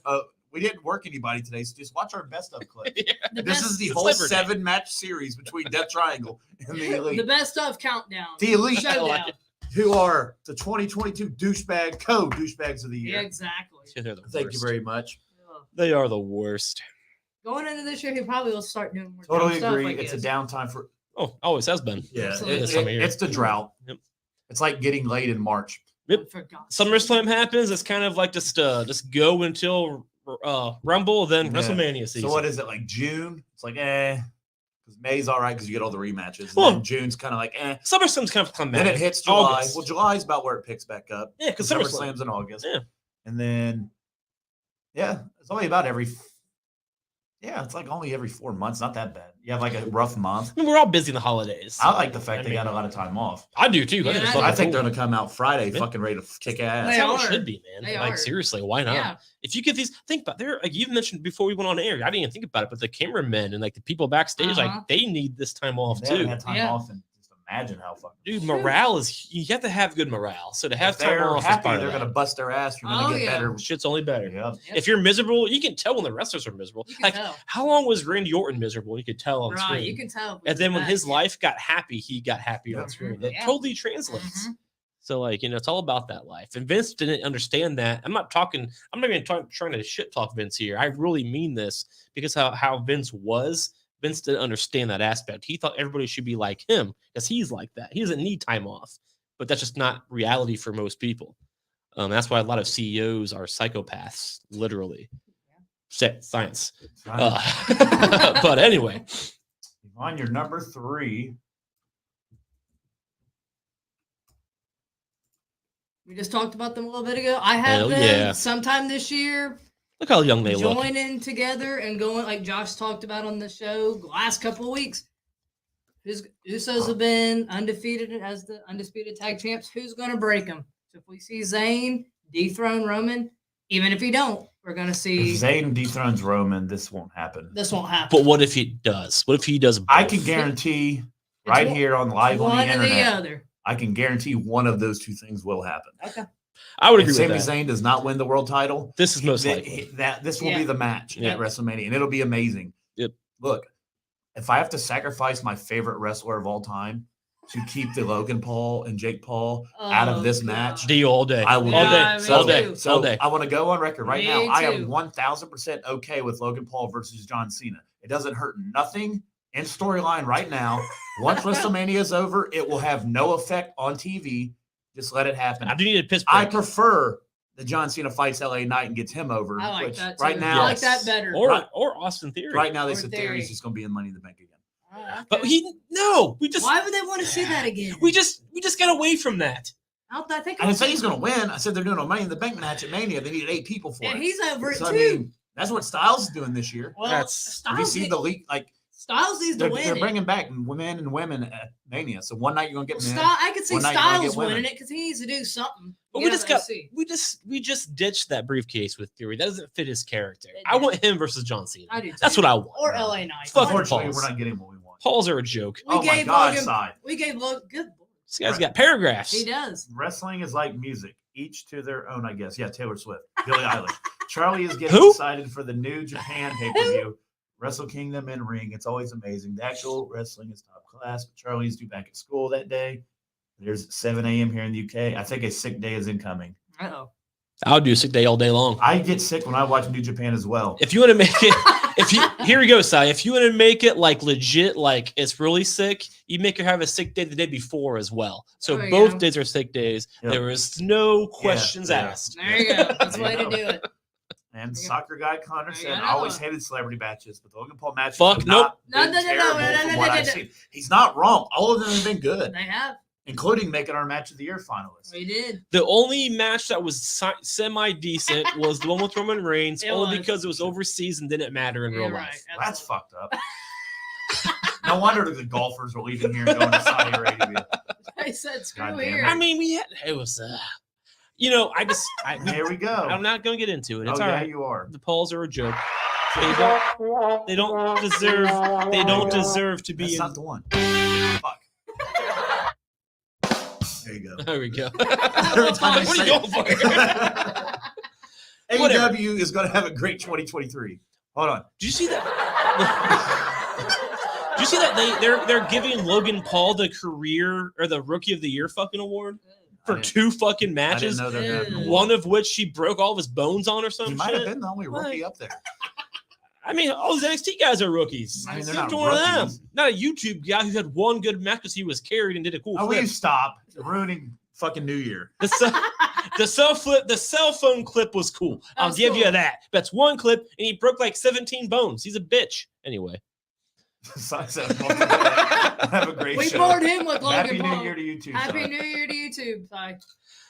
We didn't work anybody today, so just watch our best of clip. The This best, is the It's whole Labor Day. 7-match series between Death Triangle and the the Elite. best of countdown. The Elite, Showdown. who are the 2022 co-douchebags of the Yeah, year. exactly. Yeah, they're the Thank you worst. very much. Ugh. They are the worst. Going into this year, he probably will start doing more Totally dumb stuff, agree. I It's a guess. downtime for Oh, always has been. Absolutely. This time of year. it's the drought. Yep. It's like getting late in March. Yep. For God's sake. SummerSlam happens. It's kind of like just go until Rumble, then Yeah. WrestleMania season. So what is it, like June? It's like, because May's all right because you get all the rematches. And Well- then June's kind of like, SummerSlam's kind of come back. Then it hits July. August. Well, July's about where it picks back up. Yeah, because SummerSlam's in August. Yeah. And then, it's only about it's like only every 4 months. Not that bad. You have like a rough month. I mean, we're all busy in the holidays. I like the fact I they mean, got a lot of time off. I do too. Yeah, think it's I fucking I think cool. they're going to come out Friday Yeah. fucking ready to kick They ass. That's how it are. should be, man. They Like are. seriously, why not? Yeah. If you get these, think about there. Like you even mentioned before we went on air, I didn't even think about it, but the cameramen and like the people backstage, Uh-huh. like they need this time off They haven't too. had time Yeah. off, and just imagine how fucking. Dude, morale is you have to have good morale. So to have If time they're off is happy, part they're of going to that. bust their ass. You're going to Oh, get yeah. better. Shit's only better. Yeah. Yep. If you're miserable, you can tell when the wrestlers are miserable. You can Like tell. how long was Randy Orton miserable? You could tell on Right, screen. you can tell. And then when That- his life got happy, he got happy Yeah. on screen. It Yeah. totally translates. Mhm. So, like, it's all about that life. And Vince didn't understand that. I'm not even trying to shit talk Vince here. I really mean this because how Vince was, Vince didn't understand that aspect. He thought everybody should be like him because he's like that. He doesn't need time off, but that's just not reality for most people. That's why a lot of CEOs are psychopaths, literally. Science. But anyway, On your number 3. We just talked about them a little bit ago. I have Hell them yeah. sometime this year. Look how young they look. joining together and going like Josh talked about on the show the last couple of weeks. Usos have been undefeated as the undisputed tag champs. Who's going to break them? So if we see Zayn dethrone Roman, even if he don't, we're going to see If Zayn dethrones Roman, this won't happen. this won't happen. But what if he does? What if he does both? I can guarantee right one- here on live on one the or the internet, other. I can guarantee one of those two things will happen. Okay. I would If agree Sami with that. Zayn does not win the world title, This is most that- likely. this will Yeah. be the match Yep. at WrestleMania, and it'll be amazing. Yep. Look, if I have to sacrifice my favorite wrestler of all time to keep the Logan Paul and Jake Paul out of this match, Deal all day. I will all do day. it. me all too. day. So all day. I want to go on record right now. Me I am too. 1000% okay with Logan Paul versus John Cena. It doesn't hurt nothing in storyline right now. Once WrestleMania is over, it will have no effect on TV. Just let it happen. I do need a piss I break. prefer that John Cena fights LA Knight and gets him over. I like which that. right too. now, I like that better. Or Right. or Austin Theory. right now they Or said Theory. Theory's just going to be in Money in the Bank again. But we just Why would they want to see that again? we just got away from that. I think I didn't say he's going to win. I said they're doing a Money in the Bank match at Mania. They needed 8 people for And it. he's over it So, too. I mean, that's what Styles is doing this year. well, that's- Have you Styles, seen the leak? Like Styles needs to they're win it. bringing back men and women at Mania. So one night you're going to get men. I could see One night you're gonna Styles get women. winning it because he needs to do something. But to we get just out got of we just ditched that briefcase with Theory. That doesn't fit his character. It I did. want him versus John Cena. I do That's too. what I want. Or LA Knight. Fuck Unfortunately, Pauls. we're not getting what we want. Pauls are a joke. We Oh my gave God, Logan. Cy. We gave Logan. Good. Lord. This guy's got paragraphs. He does. Wrestling is like music, each to their own, I guess. Yeah, Taylor Swift, Billie Eilish. Charlie is getting Who? excited for the new Japan pay-per-view, Wrestle Kingdom and Ring. It's always amazing. The actual wrestling is top class, but Charlie is due back at school that day. There's 7 a.m. here in the UK. I think a sick day is incoming. Uh-oh. I'll do a sick day all day long. I get sick when I watch New Japan as well. If you want to make it, here we go, Cy. If you want to make it like legit, like it's really sick, you make her have a sick day the day before as well. So There you both go. days are sick days. Yep. There is no questions yeah. asked. There you go. That's the way to There do you it. And There you go. soccer guy Connor There you said, go. I always hated celebrity matches, but the Logan Paul matches Fuck, have not nope. been No, no, no, no, terrible no, from no, what no, I've no. seen. He's not wrong. All of them have been good, They have. including making our match of the year finalists. We did. The only match that was semi decent was the one with Roman Reigns, It only was. because it was overseas and didn't matter in You're real right. life. That's Absolutely. fucked up. No wonder the golfers were leaving here and going to Saudi Arabia. I said, screw God damn here. it. I mean, it was, There we go. I'm not going to get into it. It's oh, all yeah, right. you are. The polls are a joke. They don't deserve to be That's in. not the one. Fuck. There you go. There we go. Every time I What are say you it. going for? AEW is going to have a great 2023. Hold on. Did you see that? Did you see that they're giving Logan Paul the career or the Rookie of the Year fucking award I for didn't- 2 fucking I didn't matches? know they're having a One of which he broke all of his bones on or He something. might have shit. been the only rookie up there. I mean, all those NXT guys are rookies. I mean, they're Give not it to one of them. rookies. Not a YouTube guy who had one good match because he was carried and did a cool Oh, will flip. you stop ruining fucking New Year? The cell phone clip was cool. I'll was give you cool. that. That's one clip, and he broke like 17 bones. He's a bitch. Anyway. Have a great We show. bored him with Logan Happy Paul. New Year to you too. Happy son. New Year to you too. Bye.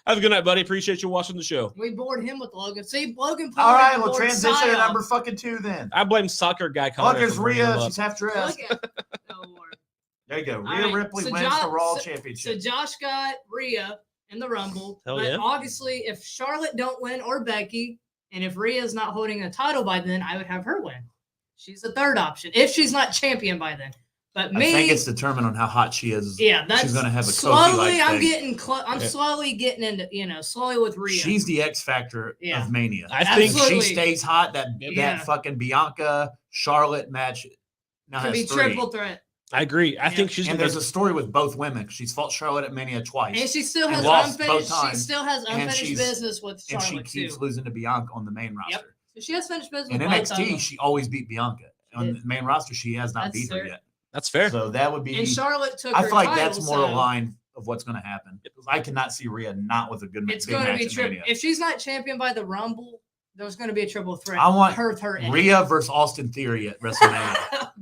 Have a good night, buddy. Appreciate you watching the show. We bored him with Logan. See, Logan Paul. All right, we'll bored transition to Cy number off. fucking 2 then. I blame soccer guy Look, Connor. there's for bringing Rhea. him up. She's half dressed. Look at. Oh, Lord. There you go. All Rhea right, Ripley so wins the Raw So Championship. Josh got Rhea in the Rumble. Hell but yeah. obviously, if Charlotte don't win or Becky, and if Rhea's not holding a title by then, I would have her win. She's the third option if she's not champion by then. But I me, think it's determined on how hot she is. yeah, that's she's gonna have a slowly. Kofi-like I'm thing. getting I'm Yeah. slowly getting into slowly with Rhea. She's the X factor Yeah. of Mania. I think If Absolutely. she stays hot, that Yeah. fucking Bianca Charlotte match now could has be 3. triple threat, I agree. I think she's And gonna there's a story with both women. She's fought Charlotte at Mania twice. and she still And has lost both unfinished. She times. still has And unfinished she's- business with and she Charlotte keeps too. losing to Bianca on the main roster. Yep. So she has finished business. In with both of NXT, them. she always beat Bianca. On the main roster, she has not That's beat her fair. yet. That's fair. So that would be. And Charlotte took I her feel like title, that's more so a line of what's going to happen. Because I cannot see Rhea not with a good it's big going to match be at triple. Mania. If she's not champion by the Rumble, there's going to be a triple threat. I want her in. Rhea versus Austin Theory at WrestleMania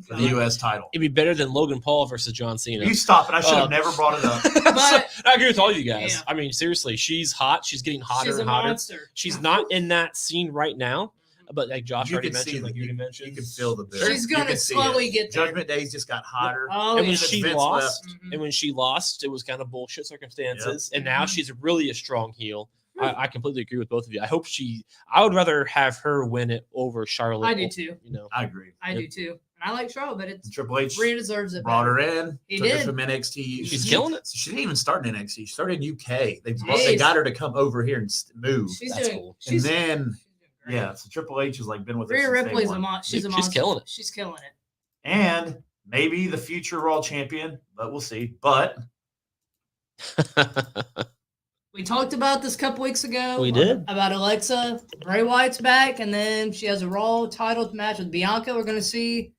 for the God. U.S. title. It'd be better than Logan Paul versus John Cena. You stop it. I should have Uh, never brought it up. But- I agree with all you guys. Yeah. I mean, seriously, she's hot. She's getting hotter She's a and hotter. monster. She's not in that scene right now. But like Josh You already can see mentioned, like the- you you mentioned, can feel the build. She's You gonna can see slowly it. get there. Judgment Days just got hotter. Oh, and when yeah. she Vince lost, left. and when she lost, it was kind of bullshit circumstances. And now Mhm. she's really a strong heel. I completely agree with both of you. I would rather have her win it over Charlotte. I do too. You know, I agree. I do too. And I like Charlotte, but it's And Triple H Rhea deserves it. brought better. her in. He took her did. from NXT. She's killing it. She didn't even start in NXT. She started in UK. They Jeez. got her to come over here and move. She's That's doing. cool. and She's, then she's doing great. yeah, so Triple H has like been with her Rhea since day Ripley's one. a monster. She's a She's monster. killing it. She's killing it. And maybe the future world champion, but we'll see. But We talked about this a couple weeks ago. We did. About Alexa. Bray Wyatt's back, and then she has a Raw title match with Bianca. We're going to see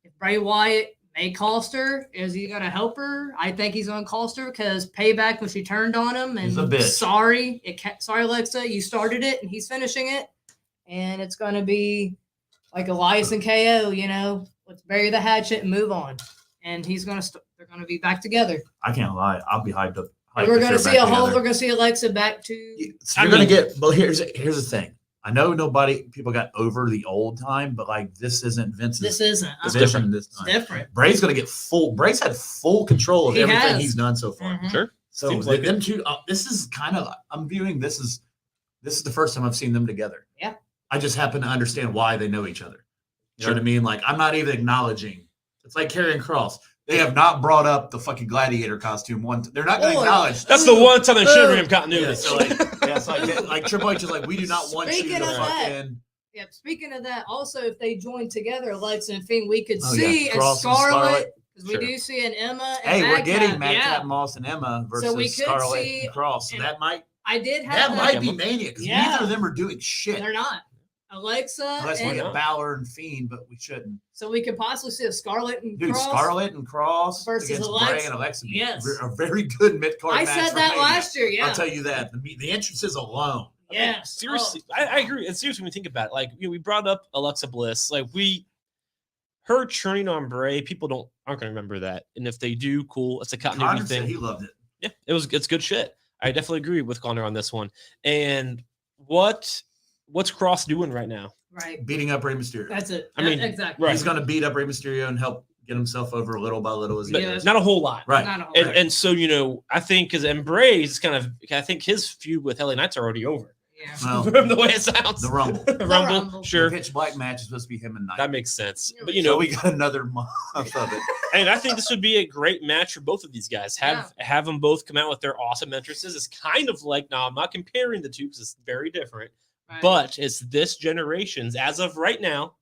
if Bray Wyatt may cost her. Is he going to help her? I think he's going to cost her because payback when she turned on him. And He's a bitch. sorry, Alexa, you started it, and he's finishing it. And it's going to be like Elias and KO. Let's bury the hatchet and move on. And he's going to. They're going to be back together. I can't lie, I'll be hyped up. We're going to see We're going to see Alexa back to. So you're gonna get. Well, here's the thing. I know people got over the old time, but like this isn't Vince's. This isn't. division this It's time. different. Bray's gonna get full. Bray's had full control of He everything has. he's done so far. Mhm. Sure. So Seems like them two. This is kind of. I'm viewing this is the first time I've seen them together. Yeah. I just happen to understand why they know each other. You know what I mean? Like I'm not even acknowledging. It's like Karrion Kross. They have not brought up the fucking gladiator costume once. They're not going to Or- acknowledge. That's the one time they should have continuity. Yeah, so it's like Triple H is like, we do not want you Speaking to of that, fucking. Yeah. Speaking of that, also if they join together, Alexa and Fiend, we could Oh, see yeah. a Cross and Scarlet because Sure. we do see an Emma. And Hey, we're Madcap. getting Madcap Yeah. Moss and Emma versus So we could Scarlett see- and Cross. So and that might I did have that that. might be Mania because Yeah. neither of them are doing shit. They're not. Alexa, Unless we and, get Balor and Fiend, but we shouldn't. so we could possibly see a Scarlet and Dude, Cross. Scarlett and Cross versus against Alexa. Bray and Alexa. Be Yes. a very good mid card I match. said for that Mania. last year. Yeah. I'll tell you that the entrances alone. Yes. Seriously, Oh. I agree. And seriously, when we think about it, like we brought up Alexa Bliss, like her turning on Bray, people aren't going to remember that, and if they do, cool. It's a continuity Connor said thing. he loved it. Yeah, it's good shit. I definitely agree with Connor on this one. And what's Cross doing right now? Right. Beating up Rey Mysterio. That's it. I mean, exactly. right. He's going to beat up Rey Mysterio and help get himself over little by little as he But Yeah. goes. not a whole lot. Right. Not a whole And, lot. and so, I think because Bray's I think his feud with LA Knight's already over. Yeah. Well, From the way it sounds. the Rumble. Rumble, Rumble. sure. The Pitch Black match is supposed to be him and Knight. That makes sense. But, So we got another month of it. and I think this would be a great match for both of these guys. Have them both come out with their awesome entrances. It's kind of like, now I'm not comparing the two because it's very different, Right. but it's this generation's, as of right now,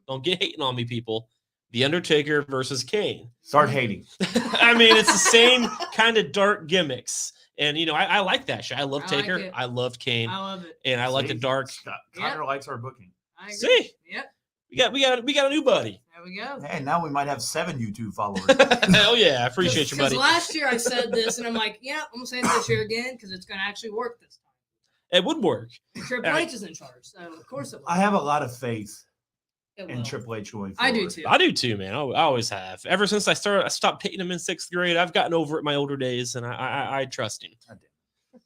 don't get hating on me, people, The Undertaker versus Kane. Start hating. I mean, it's the same kind of dark gimmicks. And, I like that shit. I love I like Taker. it. I loved Kane. I love it. And I like the See? dark. Connor likes our booking. I agree. See? Yep. We got a new buddy. There we go. Hey, now we might have 7 YouTube followers. Hell yeah. I appreciate you, buddy. Because last year I said this, and I'm like, yeah, I'm gonna say it this year again because it's gonna actually work this time. It would work. And Triple H is in charge, so of course it will. I have a lot of faith It in will. Triple H going forward. I do too. I do too, man. I always have. Ever since I stopped hating him in 6th grade. I've gotten over it in my older days, and I trust him. I do.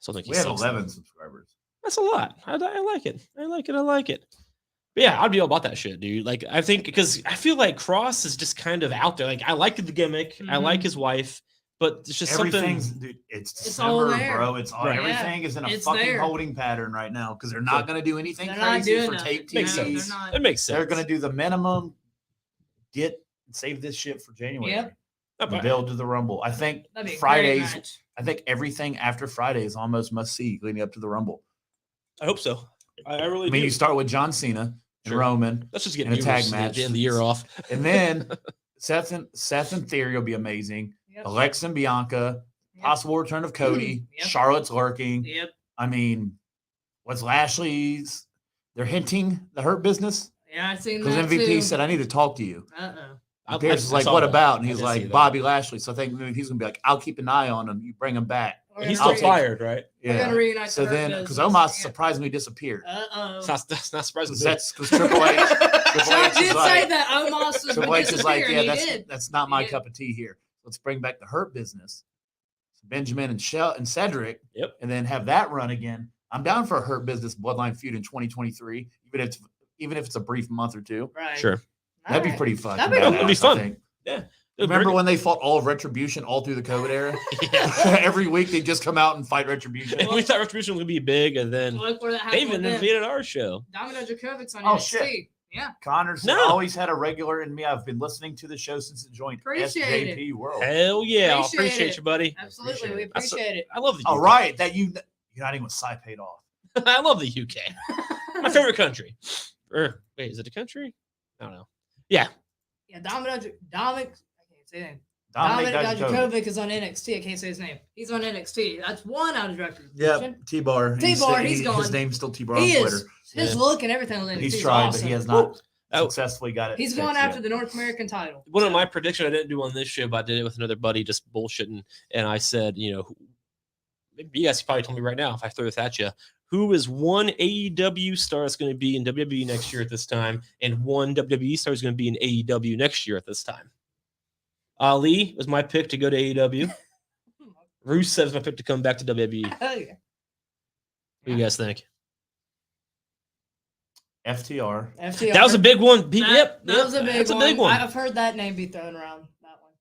So I think We have 11 subscribers. That's a lot. I like it. I like it. But yeah, I'd be all about that shit, dude. Like, I think because I feel like Cross is just kind of out there. Like, I like the gimmick. I Mhm. like his wife, but it's just Everything's, something. dude, it's It's all December, there. bro. It's all Right. everything is in a It's fucking there. holding pattern right now because they're not going to do anything They're not crazy doing for nothing. tape Makes No, TV. sense. they're not. It makes sense. They're going to do the minimum. Save this shit for January. Yep. And build to the Rumble. I think That'd be a great Fridays. match. I think everything after Friday is almost must see leading up to the Rumble. I hope so. I really I mean, do. you start with John Cena and Sure. Roman, Let's just get in a tag viewers at match. the end of the year off. and then Seth and Theory will be amazing. Yep. Alexa and Bianca, Yep. possible return of Cody. Yep. Charlotte's lurking. Yep. I mean, what's Lashley's? They're hinting the Hurt Business Yeah, I seen because that MVP too. said, "I need to talk to you." Uh-oh. Pierce is I like, saw "What that. about?" And I he's did see like, that. "Bobby Lashley." So I think maybe he's gonna be like, "I'll keep an eye on him. You bring him back." We're He's gonna still re- fired, right? We're gonna reunite So the Hurt then, Business. because Omos Yeah. surprisingly disappeared. Uh-oh. That's not surprising. That's because Triple H. Triple So I H did is say like, that Omos was Triple H is like, disappearing. yeah, He did. that's not my did. cup of tea here. Let's bring back the Hurt Business. Benjamin and Cedric. Yep. And then have that run again. I'm down for a Hurt Business Bloodline feud in 2023, even if it's a brief month or two. Right. Sure. That'd be pretty fun. That'd be fun. Yeah. Remember when they fought all of Retribution all through the COVID era? Yeah. Every week they just come out and fight Retribution. And we thought Retribution was going to be big, and then Look where that they happened. even with invaded our show. Domino Djokovic's on Oh, NXT. shit. Yeah. Connor's No. always had a regular in me. I've been listening to the show since it joined Appreciate SJP World. Hell yeah. I Appreciate appreciate it. you, buddy. Absolutely. Appreciate We it. appreciate it. I love the UK. All right, that uniting with Cy paid off. I love the UK. My favorite country. Or, wait, is it a country? I don't know. Yeah. Yeah, Dominic, I can't say his name. Dominic Dijakovic. Dijakovic is on NXT. I can't say his name. He's on NXT. That's one out of director's Yeah, position. T-Bar. T-Bar, he's gone. His name's still T-Bar on He Twitter. is. His Yeah. look and everything on NXT He's is tried, awesome. but he has not Oh. successfully got it. He's fixed going yet. after the North American title. One of my predictions I didn't do on this show, but I did it with another buddy just bullshitting. And I said, you guys probably told me right now if I throw this at you, who is one AEW star that's going to be in WWE next year at this time, and one WWE star is going to be in AEW next year at this time? Ali was my pick to go to AEW. Rusev is my pick to come back to WWE. Oh, yeah. What do you guys think? FTR. FTR. That was a big one. That was a big That's one. a big one. I've heard that name be thrown around. That one.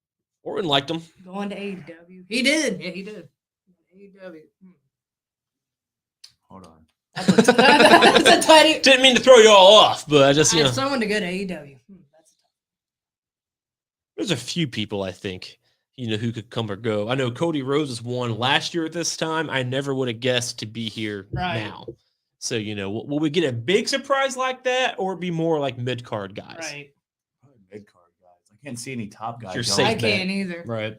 Orton liked him. Going to AEW. He did. Yeah, he did. AEW. Hold on. That's a tiny. Didn't mean to throw you all off, but I just, Someone to go to AEW. That's there's a few people I think, who could come or go. I know Cody Rhodes was one last year at this time. I never would have guessed to be here Right. now. So, will we get a big surprise like that, or be more like mid-card guys? right. Probably mid-card guys. I can't see any top guys. You're going. safe I bet. can't either. Right.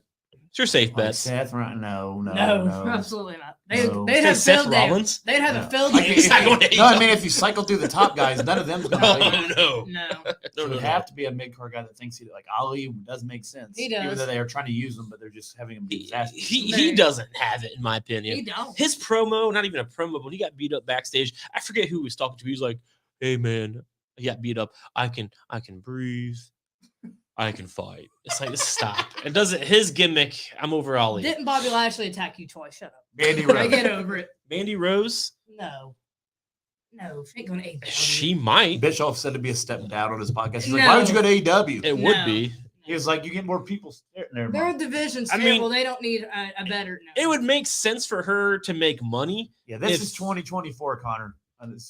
It's your safe Like bets. Seth, right? No, No, absolutely not. No. They'd have Seth field day. Rollins? They'd have No. a field Like, day. He's not going to No, I mean, if you cycle through the top guys, none of them's going to leave. no. No. So it would have to be a mid-card guy that thinks like Ali does make sense. He Even does. though they are trying to use him, but they're just having him be disastrous. He doesn't have it, in my opinion. He don't. His promo, not even a promo, but when he got beat up backstage, I forget who he was talking to. He was like, "Hey man, I got beat up. I can breathe. I can fight." It's like, stop. It doesn't. His gimmick. I'm over Ali. Didn't Bobby Lashley attack you twice? Shut up. Mandy I Rose. get over it. Mandy Rose. No. She ain't going to AEW. She might. Bischoff said to be a step down on his podcast. He's like, No. why would you go to AEW? It would No. be. He was like, you get more people sitting there. Their division's I terrible. mean, they don't need a better. No. It would make sense for her to make money. Yeah, this if- is 2024, Connor.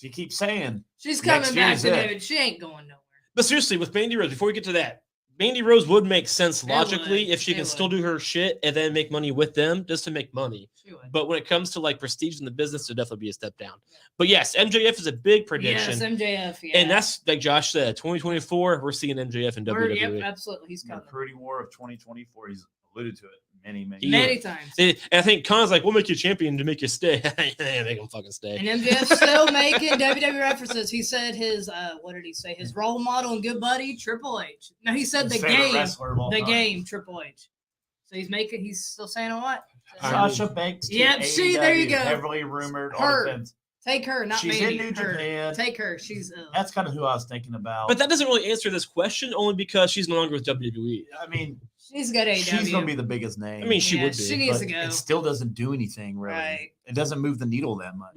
He keeps saying. She's next coming year back is to it. David. She ain't going nowhere. But seriously, with Mandy Rose, before we get to that, Mandy Rose would make sense It logically would. if she It can would. still do her shit and then make money with them just to make money. She would. But when it comes to like prestige in the business, it'd definitely be a step down. But yes, MJF is a big prediction. Yes, MJF. Yeah. And that's like Josh said, 2024, we're seeing MJF in WWE. Yep, absolutely. He's coming. Recruiting war of 2024. He's alluded to it many He- Many times. And I think Connor's like, we'll make you champion to make you stay. Make him fucking stay. And MJF's still making WWE references. He said his what did he say? His role model and good buddy, Triple H. No, he said His the favorite game. wrestler of all The time. game, Triple H. So he's still saying a what? Sasha Banks. to Yep, see, there you AEW, go. Heavily rumored. Her. On defense. Take her, not She's Mandy. in New her. Japan. Take her. She's That's kind of who I was thinking about. But that doesn't really answer this question only because she's no longer with WWE. I mean, she's got AEW. she's going to be the biggest name. I mean, she Yeah, would be. she needs but to go. it still doesn't do anything really. Right. It doesn't move the needle that much.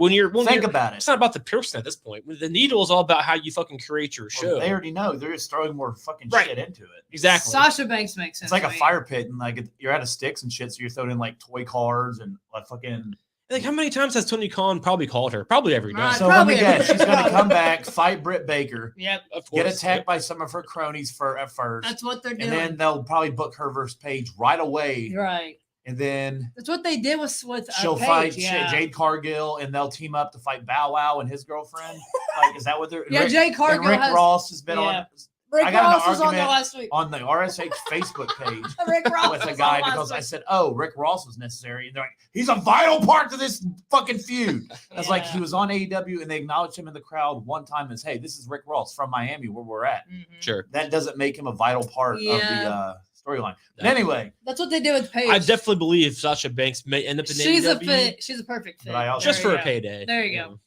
Think about it. It's not about the person at this point. The needle is all about how you fucking create your show. Well, they already know. They're just throwing more fucking Right. shit into it. Exactly. Sasha Banks makes sense. It's like to a me. fire pit, and like you're out of sticks and shit, so you're throwing in like toy cars and like fucking. Like, how many times has Tony Khan probably called her? Probably every night. Right. So let me probably- guess, she's going to come back, fight Britt Baker, Yep, Of get course. attacked by some of her cronies at first, that's what they're and doing. then they'll probably book her versus Paige right away, Right. and then That's what they did with she'll Paige, fight yeah. Jade Cargill, and they'll team up to fight Bow Wow and his girlfriend. Like, is that what they're? Yeah, Jade Cargill and Rick has. Ross has been yeah. on Rick I got in an Ross was on there argument last week. on the RSH Facebook page. Rick Ross with a was guy on last because I week. said, "Oh, Rick Ross was necessary," and they're like, "He's a vital part to this fucking feud." That's like he Yeah. was on AEW, and they acknowledged him in the crowd one time as, "Hey, this is Rick Ross from Miami, where we're at." Mhm. Sure. That doesn't make him a vital part of the Yeah. storyline. But Yeah. anyway, That's what they did with Paige. I definitely believe Sasha Banks may end up in She's a AEW fit. She's a perfect fit. But I also- just There for you a go. payday. There you go.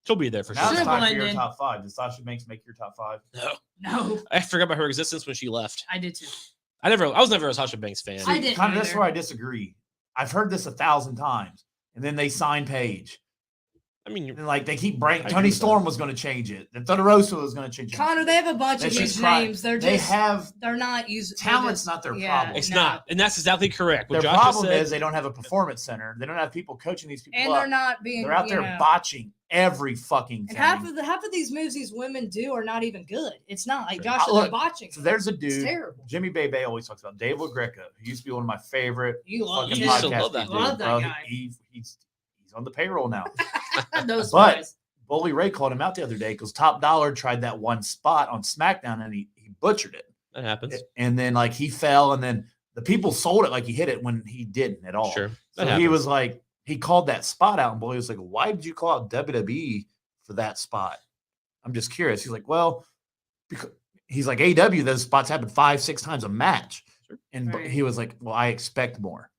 She'll be there for now sure. it's Triple time for your ending. top five. Did Sasha Banks make your top five? No, No, I forgot about her existence when she left. I did too. I was never a Sasha Banks fan. I didn't Kind of. That's either. where I disagree. I've heard this 1,000 times, and then they sign Paige. I mean, And like they keep bringing I Tony agree with Storm was going to change it. Then Thunder Rosa was going to change it. Connor, they have a bunch of That's huge just pride. names. They're They just have they're not using talent's not their problem. it's no. not, and that's exactly correct. What Their Josh problem said, is they don't have a performance center. They don't have people coaching these people And up. they're not being. They're out you there know, botching every fucking and thing. half of these moves these women do are not even good. It's not like Sure. Josh said, Look, they're botching. So there's a It's dude, terrible. Jimmy Bebe always talks about Dave LaGreca, who used to be one of my favorite You love fucking You used to podcast love that people. dude. Love that Bro, guy. He's on the payroll now. Those But- guys. Bully Ray called him out the other day because Top Dollar tried that one spot on SmackDown and he butchered it. that happens. And then like he fell and then the people sold it like he hit it when he didn't at all. Sure. So That he happens. was like, he called that spot out and Bully was like, why did you call out WWE for that spot? I'm just curious. He's like, well, because he's like, AW, those spots happen 5-6 times a match. Sure. And Right. he was like, well, I expect more.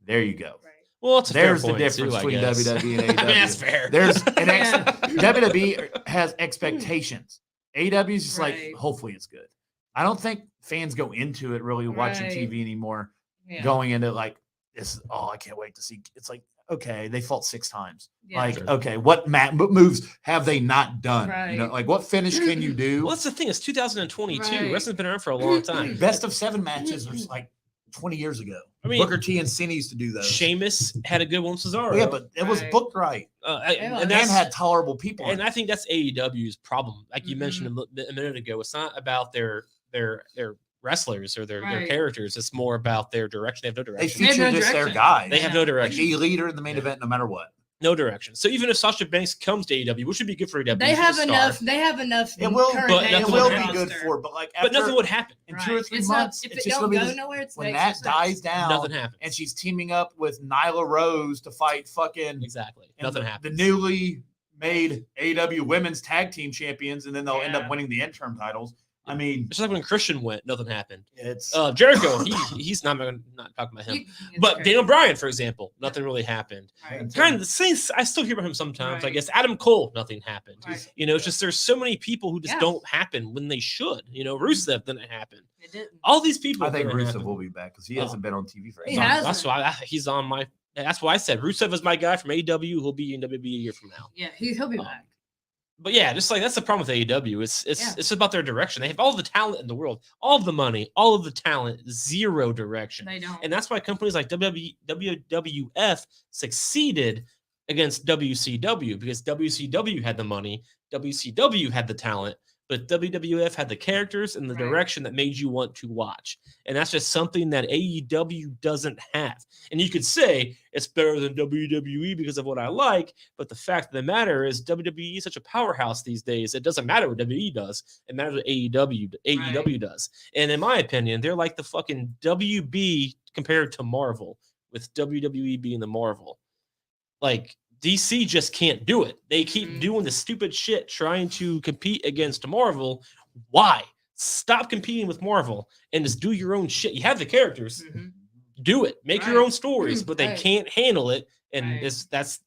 There you go. Right. Well, it's a There's fair the point, difference too, I between guess. WWE and I mean, AEW. that's fair. There's an Yeah. WWE has expectations. AEW is just like, Right. hopefully it's good. I don't think fans go into it really watching Right. TV anymore, Yeah. going into like, this, I can't wait to see. It's like, okay, they fought 6 times. Yeah. Like, Sure. okay, what moves have they not done? You know, Right. like what finish can you do? Well, that's the thing. It's 2022. Right. Wrestling's been around for a long time. Best of 7 matches was like 20 years ago. I mean, Booker T and Cena used to do those. Sheamus had a good one. Cesaro. Yeah, but it was Right. booked right. Yeah, and And that's had tolerable people. in and it. I think that's AEW's problem. Like you mentioned Mm-hmm. a minute ago, it's not about their wrestlers or their Right. characters. It's more about their direction. They have no They direction. have feature no just their direction. guys. They have no Like direction. a leader in the main event, no matter what. No direction. So even if Sasha Banks comes to AEW, which would be good for AEW, They she's a have star, enough. They have enough. It will, current but names it nothing on will would the be good roster. for it. But like, but nothing after would happen. in Right. 2 or 3 It's months, Not, if it's it just don't gonna be go this, nowhere, it's when makes that no dies sense. down, Nothing happens. and she's teaming up with Nyla Rose to fight fucking Exactly. and Nothing the happens. newly made AEW Women's Tag Team Champions, and then they'll end Yeah. up winning the interim titles. I mean, It's just like when Christian went, nothing happened. it's Jericho, he's not talking about him. It's But crazy. Daniel Bryan, for example, nothing really happened. Right. Kind of the same. I still hear about him sometimes. I Right. guess Adam Cole, nothing happened. Right. You know, it's just there's so many people who just Yeah. don't happen when they should. You know, Rusev didn't happen. It didn't. All these people. I think didn't Rusev happen. will be back because he Oh. hasn't been on TV for He ages. hasn't. That's why he's on my. That's why I said Rusev is my guy from AEW. He'll be in WWE a year from now. Yeah, he'll be Oh. back. But yeah, just like that's the problem with AEW. It's Yeah. it's about their direction. They have all the talent in the world, all of the money, all of the talent, zero direction. They don't. And that's why companies like WWF succeeded against WCW because WCW had the money, WCW had the talent, but WWF had the characters and the Right. direction that made you want to watch. And that's just something that AEW doesn't have. And you could say it's better than WWE because of what I like, but the fact of the matter is WWE is such a powerhouse these days. It doesn't matter what WWE does. It matters what AEW does. And in my opinion, they're like the fucking WB compared to Marvel, with WWE being the Marvel. Like DC just can't do it. They keep Mhm. doing the stupid shit trying to compete against Marvel. Why? Stop competing with Marvel and just do your own shit. You have the characters, Mhm. do it. Make your Right. own stories, but they Right. can't handle it. And Right.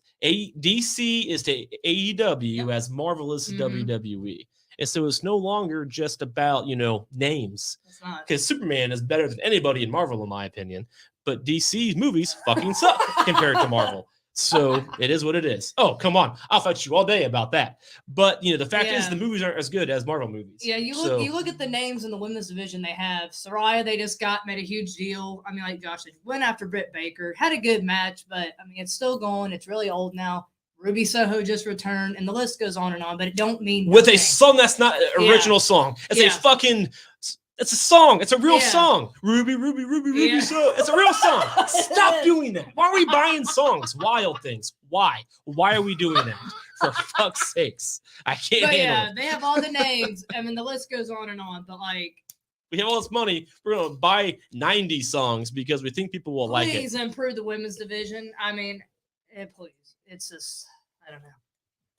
DC is to AEW Yep. as Marvel is to Mhm. WWE. And so it's no longer just about, names. It's not. Because Superman is better than anybody in Marvel, in my opinion. But DC's movies fucking suck compared to Marvel. So it is what it is. Oh, come on. I'll fight you all day about that. But the fact is Yeah. the movies aren't as good as Marvel movies. Yeah, you look at the names in the women's division they have. Soraya, they just made a huge deal. I mean, like Josh said, went after Britt Baker, had a good match, but I mean, it's still going. It's really old now. Ruby Soho just returned, and the list goes on, but it don't mean With a nothing. song that's not an original song. It's a Yeah. fucking it's a song. It's a real Yeah. song. Ruby, Ruby, Ruby, Ruby. Yeah. So it's a real song. Stop doing that. Why are we buying songs? Wild things. Why? Why are we doing that? For fuck's sakes. I can't But handle yeah, it. they have all the names. I mean, the list goes on and on. But like, We have all this money. We're gonna buy 90 songs because we think people will like it. please improve the women's division. I mean, please. It's just, I don't know.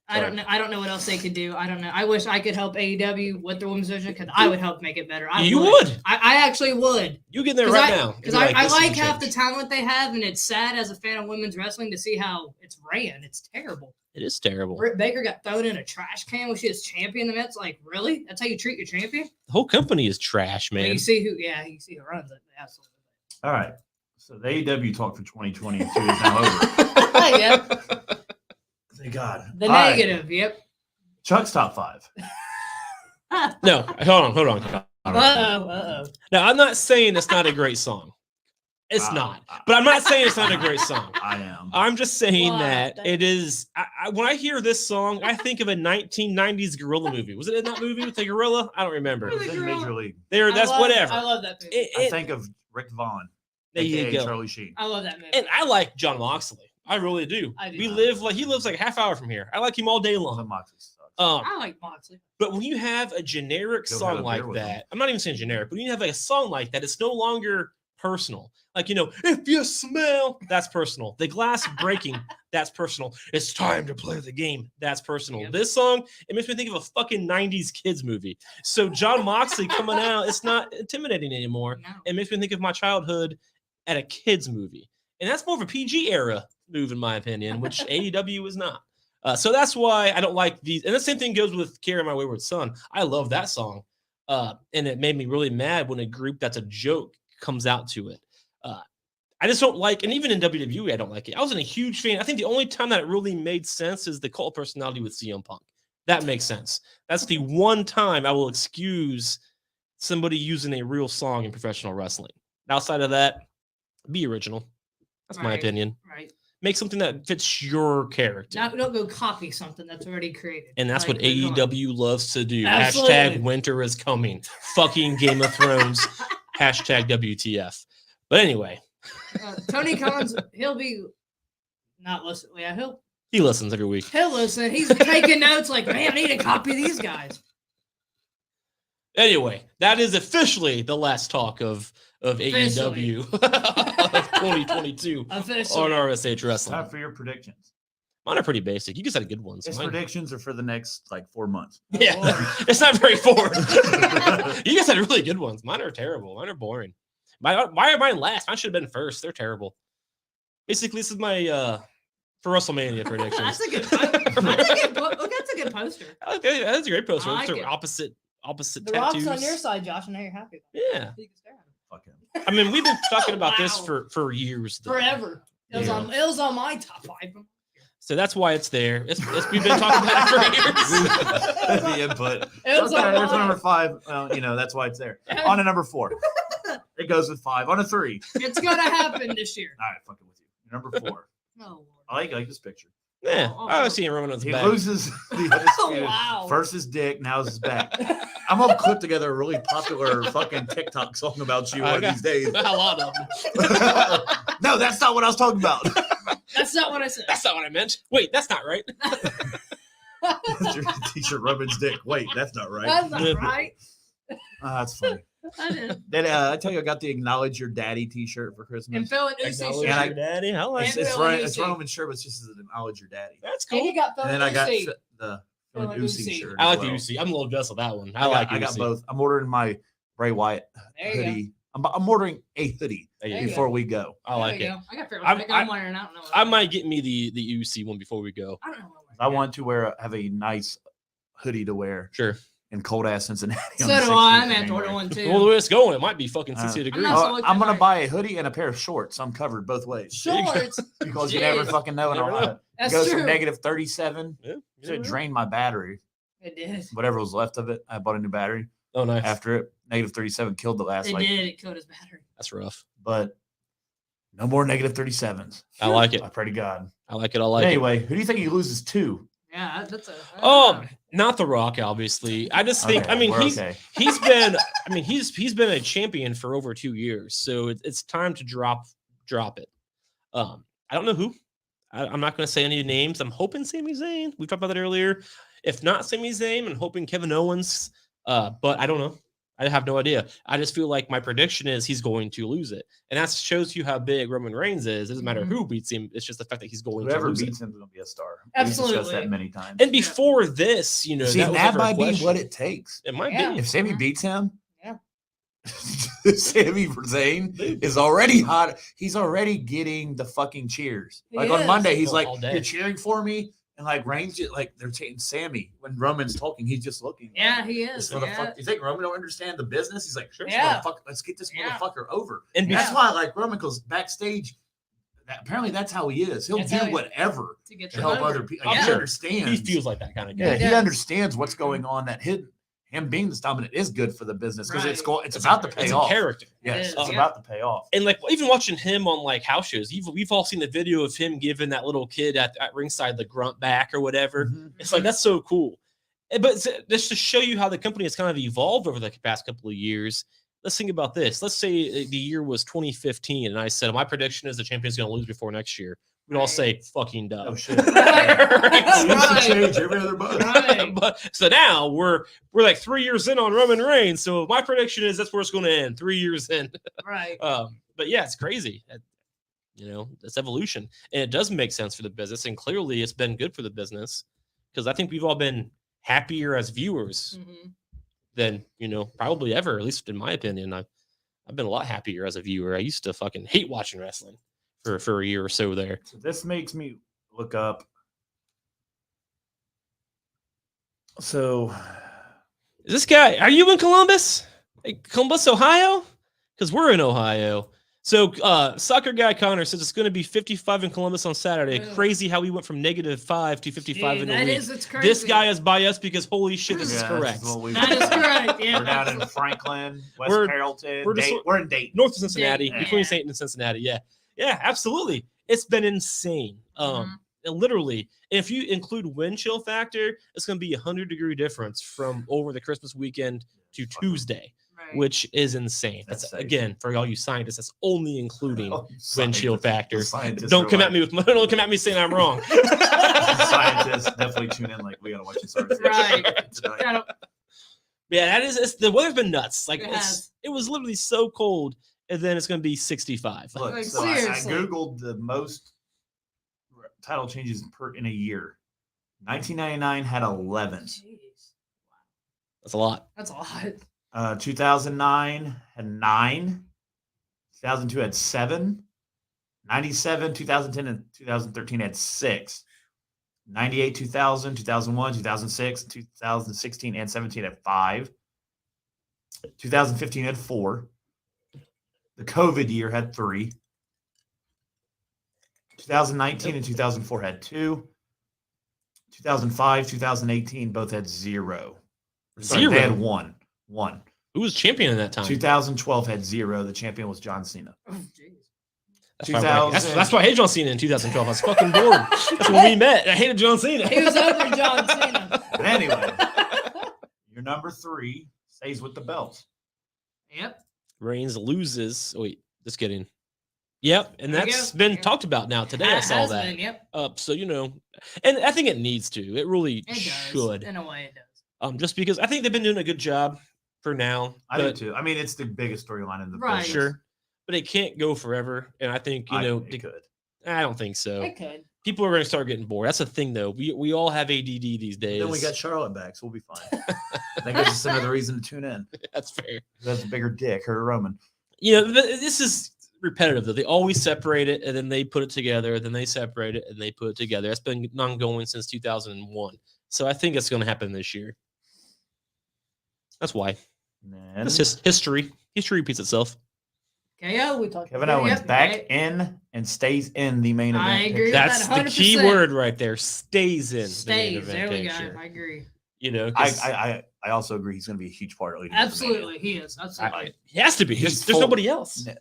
I don't know. I don't know what else they could do. I don't know. I wish I could help AEW with the women's division because I would help make it better. You would. I actually would. You get there right now. Because You'd be I this is like a half the change. talent they have, and it's sad as a fan of women's wrestling to see how it's ran. It's terrible. It is terrible. Britt Baker got thrown in a trash can when she was champion. And that's like, really? That's how you treat your champion? The whole company is trash, Well, man. you see who runs it. Absolutely. All right. So the AEW talk for 2022 is now over. yeah. Thank God. The All right. negative. Yep. Chuck's top 5. No, hold on. Uh-oh. Now, I'm not saying it's not a great song. It's not. But I'm not saying it's not a great song. I am. I'm just saying Wow, that thanks. it is. When I hear this song, I think of a 1990s gorilla movie. Was it in that movie with the gorilla? I don't remember. Was it It's in Major League. That's whatever. I love that movie. I think of Rick Vaughn, there you aka go. Charlie Sheen. I love that movie. And I like John Moxley. I really do. I do. He lives like a half hour from here. I like him all day long. Moxley sucks. I like Moxley. But when you have a generic Go have song a like beer with him. that, I'm not even saying generic, but when you have like a song like that, it's no longer personal. Like, if you smell, that's personal. The glass breaking, that's personal. It's time to play the game, that's personal. Yep. This song, it makes me think of a fucking 90s kids movie. So John Moxley coming out, it's not intimidating anymore. No. It makes me think of my childhood at a kids movie. And that's more of a PG era move, in my opinion, which AEW is not. So that's why I don't like these. And the same thing goes with Carry My Wayward Son. I love that song. And it made me really mad when a group that's a joke comes out to it. I just don't like, and even in WWE, I don't like it. I wasn't a huge fan. I think the only time that it really made sense is the cult personality with CM Punk. That makes sense. That's the one time I will excuse somebody using a real song in professional wrestling. Outside of that, be original. That's my Right. opinion. Right. Make something that fits your character. Don't go copy something that's already created. And that's what Like we're doing. AEW loves to do. Absolutely. Hashtag winter is coming. Fucking Game of Thrones. Hashtag WTF. But anyway, Tony Khan's, he'll be not listen. Yeah, he listens every week. he'll listen. He's taking notes like, man, I need to copy these guys. Anyway, that is officially the last talk of AEW of 2022 Officially. on RSH Time Wrestling. for your predictions. Mine are pretty basic. You guys had good ones. His Mine- predictions are for the next 4 months. Yeah, it's not very forward. You guys had really good ones. Mine are terrible. Mine are boring. Why are mine last? Mine should have been first. They're terrible. Basically, this is my for WrestleMania predictions. That's a good. That's a good poster. Okay, that's a great poster. I like It's it. opposite The tattoos. rock's on your side, Josh, and now you're happy. Yeah. You can stare at him. Fuck him. I mean, we've been talking about this Wow. for years. Though. Forever. It was Yeah. on my top 5. So that's why it's there. We've been talking about it for years. The input. It was Okay, on there's mine. number 5. Well, that's why it's there. On to number 4. It goes with 5. On to 3. It's gonna happen this year. All right, fucking with you. Number 4. Oh, Lord. I like this picture. Yeah, Oh, I was seeing Roman on his He back. loses the undisputed. Wow. First his dick, now his back. I'm gonna clip together a really popular fucking TikTok song about you one of these days. A lot of them. No, that's not what I was talking about. That's not what I said. That's not what I meant. Wait, that's not right. Your t-shirt Roman's dick. Wait, that's not right. That's not right. That's funny. That is. Then I tell you, I got the Acknowledge Your Daddy t-shirt for Christmas. And Phil and Uzi Acknowledge And I- shirt. your daddy. I like It's, it. And it's, Phil and it's Uzi. Roman's shirt, but it's just an Acknowledge Your Daddy. That's And cool. you got Phil And and then I got Uzi. the Phil and Uzi Uzi. shirt. I like as the well. UC. I'm a little jealous of that one. I I got UC. both. I'm ordering my Bray Wyatt There you go. hoodie. I'm ordering a hoodie There you There go. you before we go. I like There it. you go. I got Phil. I'm- I'm wearing. I don't know. I might get me the UC one before we go. I don't know. I want to have a nice hoodie to wear Sure. in cold ass Cincinnati. So on the do 16th I. of I'm at order January. one too. Well, the way it's going, it might be fucking 60 Uh, degrees. not so- I'm gonna buy a hoodie and a pair of shorts. I'm covered both ways Shorts. because you never Jeez. fucking know. And Never all know. that. It That's goes true. from negative 37. Yeah, So it yeah. drained my battery. It did. Whatever was left of it, I bought a new battery. Oh, nice. After it, negative 37 killed the last. It did. It killed his battery. That's rough. But no more negative 37s. I like it. I pray to God. I like it. I like it. Anyway, who do you think he loses to? Yeah, that's a. Not The Rock, obviously. I just think. Okay, I mean, we're he's okay. he's been. I mean, he's been a champion for over 2 years, so it's time to drop it. I don't know who. I'm not going to say any names. I'm hoping Sami Zayn. We talked about that earlier. If not Sami Zayn, I'm hoping Kevin Owens. But I don't know. I have no idea. I just feel like my prediction is he's going to lose it, and that shows you how big Roman Reigns is. It doesn't matter who beats him; it's just the fact that he's going Whoever to lose beats it. him is going to be a star. We've discussed Absolutely. that many times. And before this, See, that, was that never a might be question. what it takes. It might Yeah. be. If Sammy beats him, Yeah. Sami Zayn is already hot. He's already getting the fucking cheers. He Like on is. Monday, he's All like, day. "You're cheering for me," and like Reigns, like they're chanting Sammy when Roman's talking. He's just looking. Yeah, like, he This is. motherfucker. Yeah. You think Roman don't understand the business? He's like, sure, Yeah. motherfucker, let's get this Yeah. motherfucker over. And And that's why, like, Roman goes backstage. apparently that's how he is. He'll That's do how he- whatever To get to the help vote. other people. I'm Like, he sure. understands. He feels like that kind of guy. Yeah, He he does. understands what's going on. That him being this dominant is good for the business because it's Right. about to pay It's off. a character. Yes, It is, it's yeah. about to pay off. And like even watching him on like house shows, we've all seen the video of him giving that little kid at ringside the grunt back or whatever. Mhm. It's like that's so cool. But just to show you how the company has kind of evolved over the past couple of years, let's think about this. Let's say the year was 2015, and I said my prediction is the champion's going to lose before next year. We'd all Right. say fucking dumb. Oh shit! Right. Seems to Right. change every other month. Right. But so now we're like 3 years in on Roman Reigns. So my prediction is that's where it's going to end. 3 years in. Right. But yeah, it's crazy. It's evolution, and it does make sense for the business, and clearly it's been good for the business because I think we've all been happier as viewers Mhm. than probably ever. At least in my opinion, I've been a lot happier as a viewer. I used to fucking hate watching wrestling for a year or so there. So this makes me look up. So Is this guy? Are you in Columbus? Columbus, Ohio? Because we're in Ohio. So soccer guy Connor says it's going to be 55 in Columbus on Saturday. Ugh. Crazy how we went from -5 to 55 in a That week. is, it's crazy. This guy is biased because holy shit, this is yeah, correct. this is what we- That is correct. Yeah. We're down in Franklin, West We're- Carrollton. we're just- we're in Dayton. North of Cincinnati, Yeah. between St. and Cincinnati. Yeah, absolutely. It's been insane. Literally, if you include wind chill factor, it's going to be 100-degree difference from over the Christmas weekend to Tuesday, Right. which is insane. That's That's safe. again for all you scientists. That's only including Oh, wind chill scientists- factor. the scientists Don't are come like- at me with don't come at me saying I'm wrong. Scientists definitely tune in. Like we gotta watch this article. Right. tonight. I don't- Yeah, the weather's been nuts. Like It it has. was literally so cold, and then it's going to be 65. Look, Like, so I seriously. googled the most title changes in a year. 1999 had 11. Jeez. That's a lot. That's a lot. 2009 had 9. 2002 had 7. 97, 2010, and 2013 had 6. 98, 2000, 2001, 2006, 2016, and 17 had 5. 2015 had 4. The COVID year had 3. 2019 and 2004 had 2. 2005, 2018 both had 0. Sorry, Zero? They had 1. 1. Who was champion in that time? 2012 had 0. The champion was John Cena. Oh, jeez. That's why I hated John Cena in 2012. I was fucking bored. That's when we met. I hated John Cena. He was over John Cena. But anyway, your number 3 stays with the belt. Yep. Reigns loses. Oh, wait, just kidding. Yep, and There you that's go. been Yeah. talked about now. Today I It saw has that. been, yep. So and I think it needs to. It really It does. should. In a way, it does. Just because I think they've been doing a good job for now. I do but- too. I mean, it's the biggest storyline in the Right. business. Sure, but it can't go forever. And I think It could. I don't think so. It could. People are going to start getting bored. That's the thing, though. We all have ADD these days. Then we got Charlotte back, so we'll be fine. That gives us another reason to tune in. That's fair. That's a bigger dick, her Roman. This is repetitive though. They always separate it and then they put it together, then they separate it and they put it together. That's been ongoing since 2001. So I think it's going to happen this year. That's why. And It's just history. History repeats itself. KO, we talked Kevin about it. Owens Yep, back right. in and stays in the main event. I agree picture. with That's that the key 100%. word right there. Stays in. the main Stays. event There we picture. go. I agree. 'Cause I also agree he's going to be a huge part of leading. Absolutely, he is. Absolutely. he has to be. He's There's full- nobody else. Well,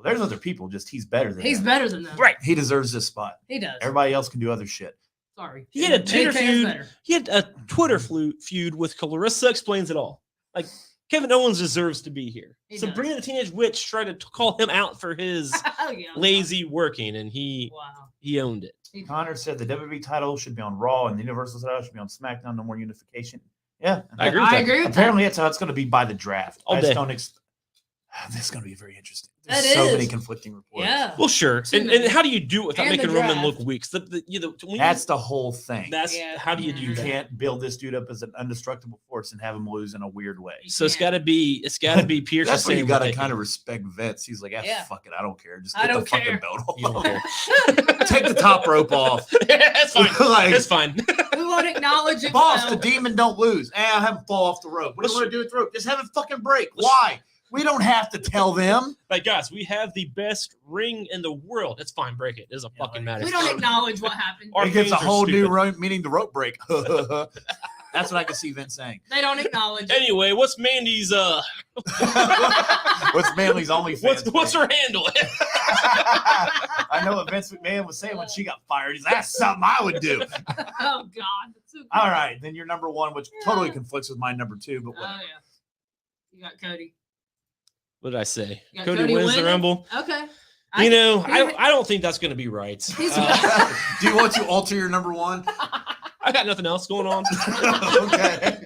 there's other people. Just he's better than He's them. better than them. Right. He deserves this spot. He does. Everybody else can do other shit. Sorry. He had a Twitter AK's feud. better. He had a Twitter feud with Clarissa Explains It All. Like Kevin Owens deserves to be here. He does. Sabrina the Teenage Witch tried to call him out for his Oh, yeah. lazy working, and he Wow. owned it. Connor said the WWE title should be on Raw and the Universal title should be on SmackDown. No more unification. Yeah, I agree with I that. agree with Apparently, that's how it's going to be by the draft. All I just day. don't. This is going to be very interesting. There's That so is. many conflicting reports. Yeah. Well, sure. Too And many. how do you do it without And the making Roman draft. look weak? So when That's the whole thing. Yeah. how do you You do that? can't build this dude up as an indestructible force and have him lose in a weird way. So it's Yeah. got to be Pierce. That's where you saying got what to they kind can- of respect Vince. He's like, Yeah. fuck it, I don't care. Just I get the don't fucking care. belt You don't off. care. Take the top rope off. That's fine. Like- That's fine. We won't acknowledge it. Boss, now. the demon don't lose. Have him fall off the rope. What do you want to do with the rope? Just have it fucking break. Why? We don't have to tell them. Like, guys, we have the best ring in the world. It's fine, break it. It doesn't fucking matter. We don't acknowledge what happened. Our It gives a fans are whole new stupid. meaning to rope break. That's what I can see Vince saying. They don't acknowledge it. Anyway, what's Mandy's What's Manly's OnlyFans? what's her handle? I know what Vince McMahon was saying when she got fired. He's that's something I would do. Oh God. That's so cool. All right, then your number one, which totally conflicts with my number two, but Oh whatever. yeah. You got Cody. What did I say? You got Cody wins the winning? Rumble. Okay. I don't think that's going to be right. He's- Do you want to alter your number one? I got nothing else going on. Okay.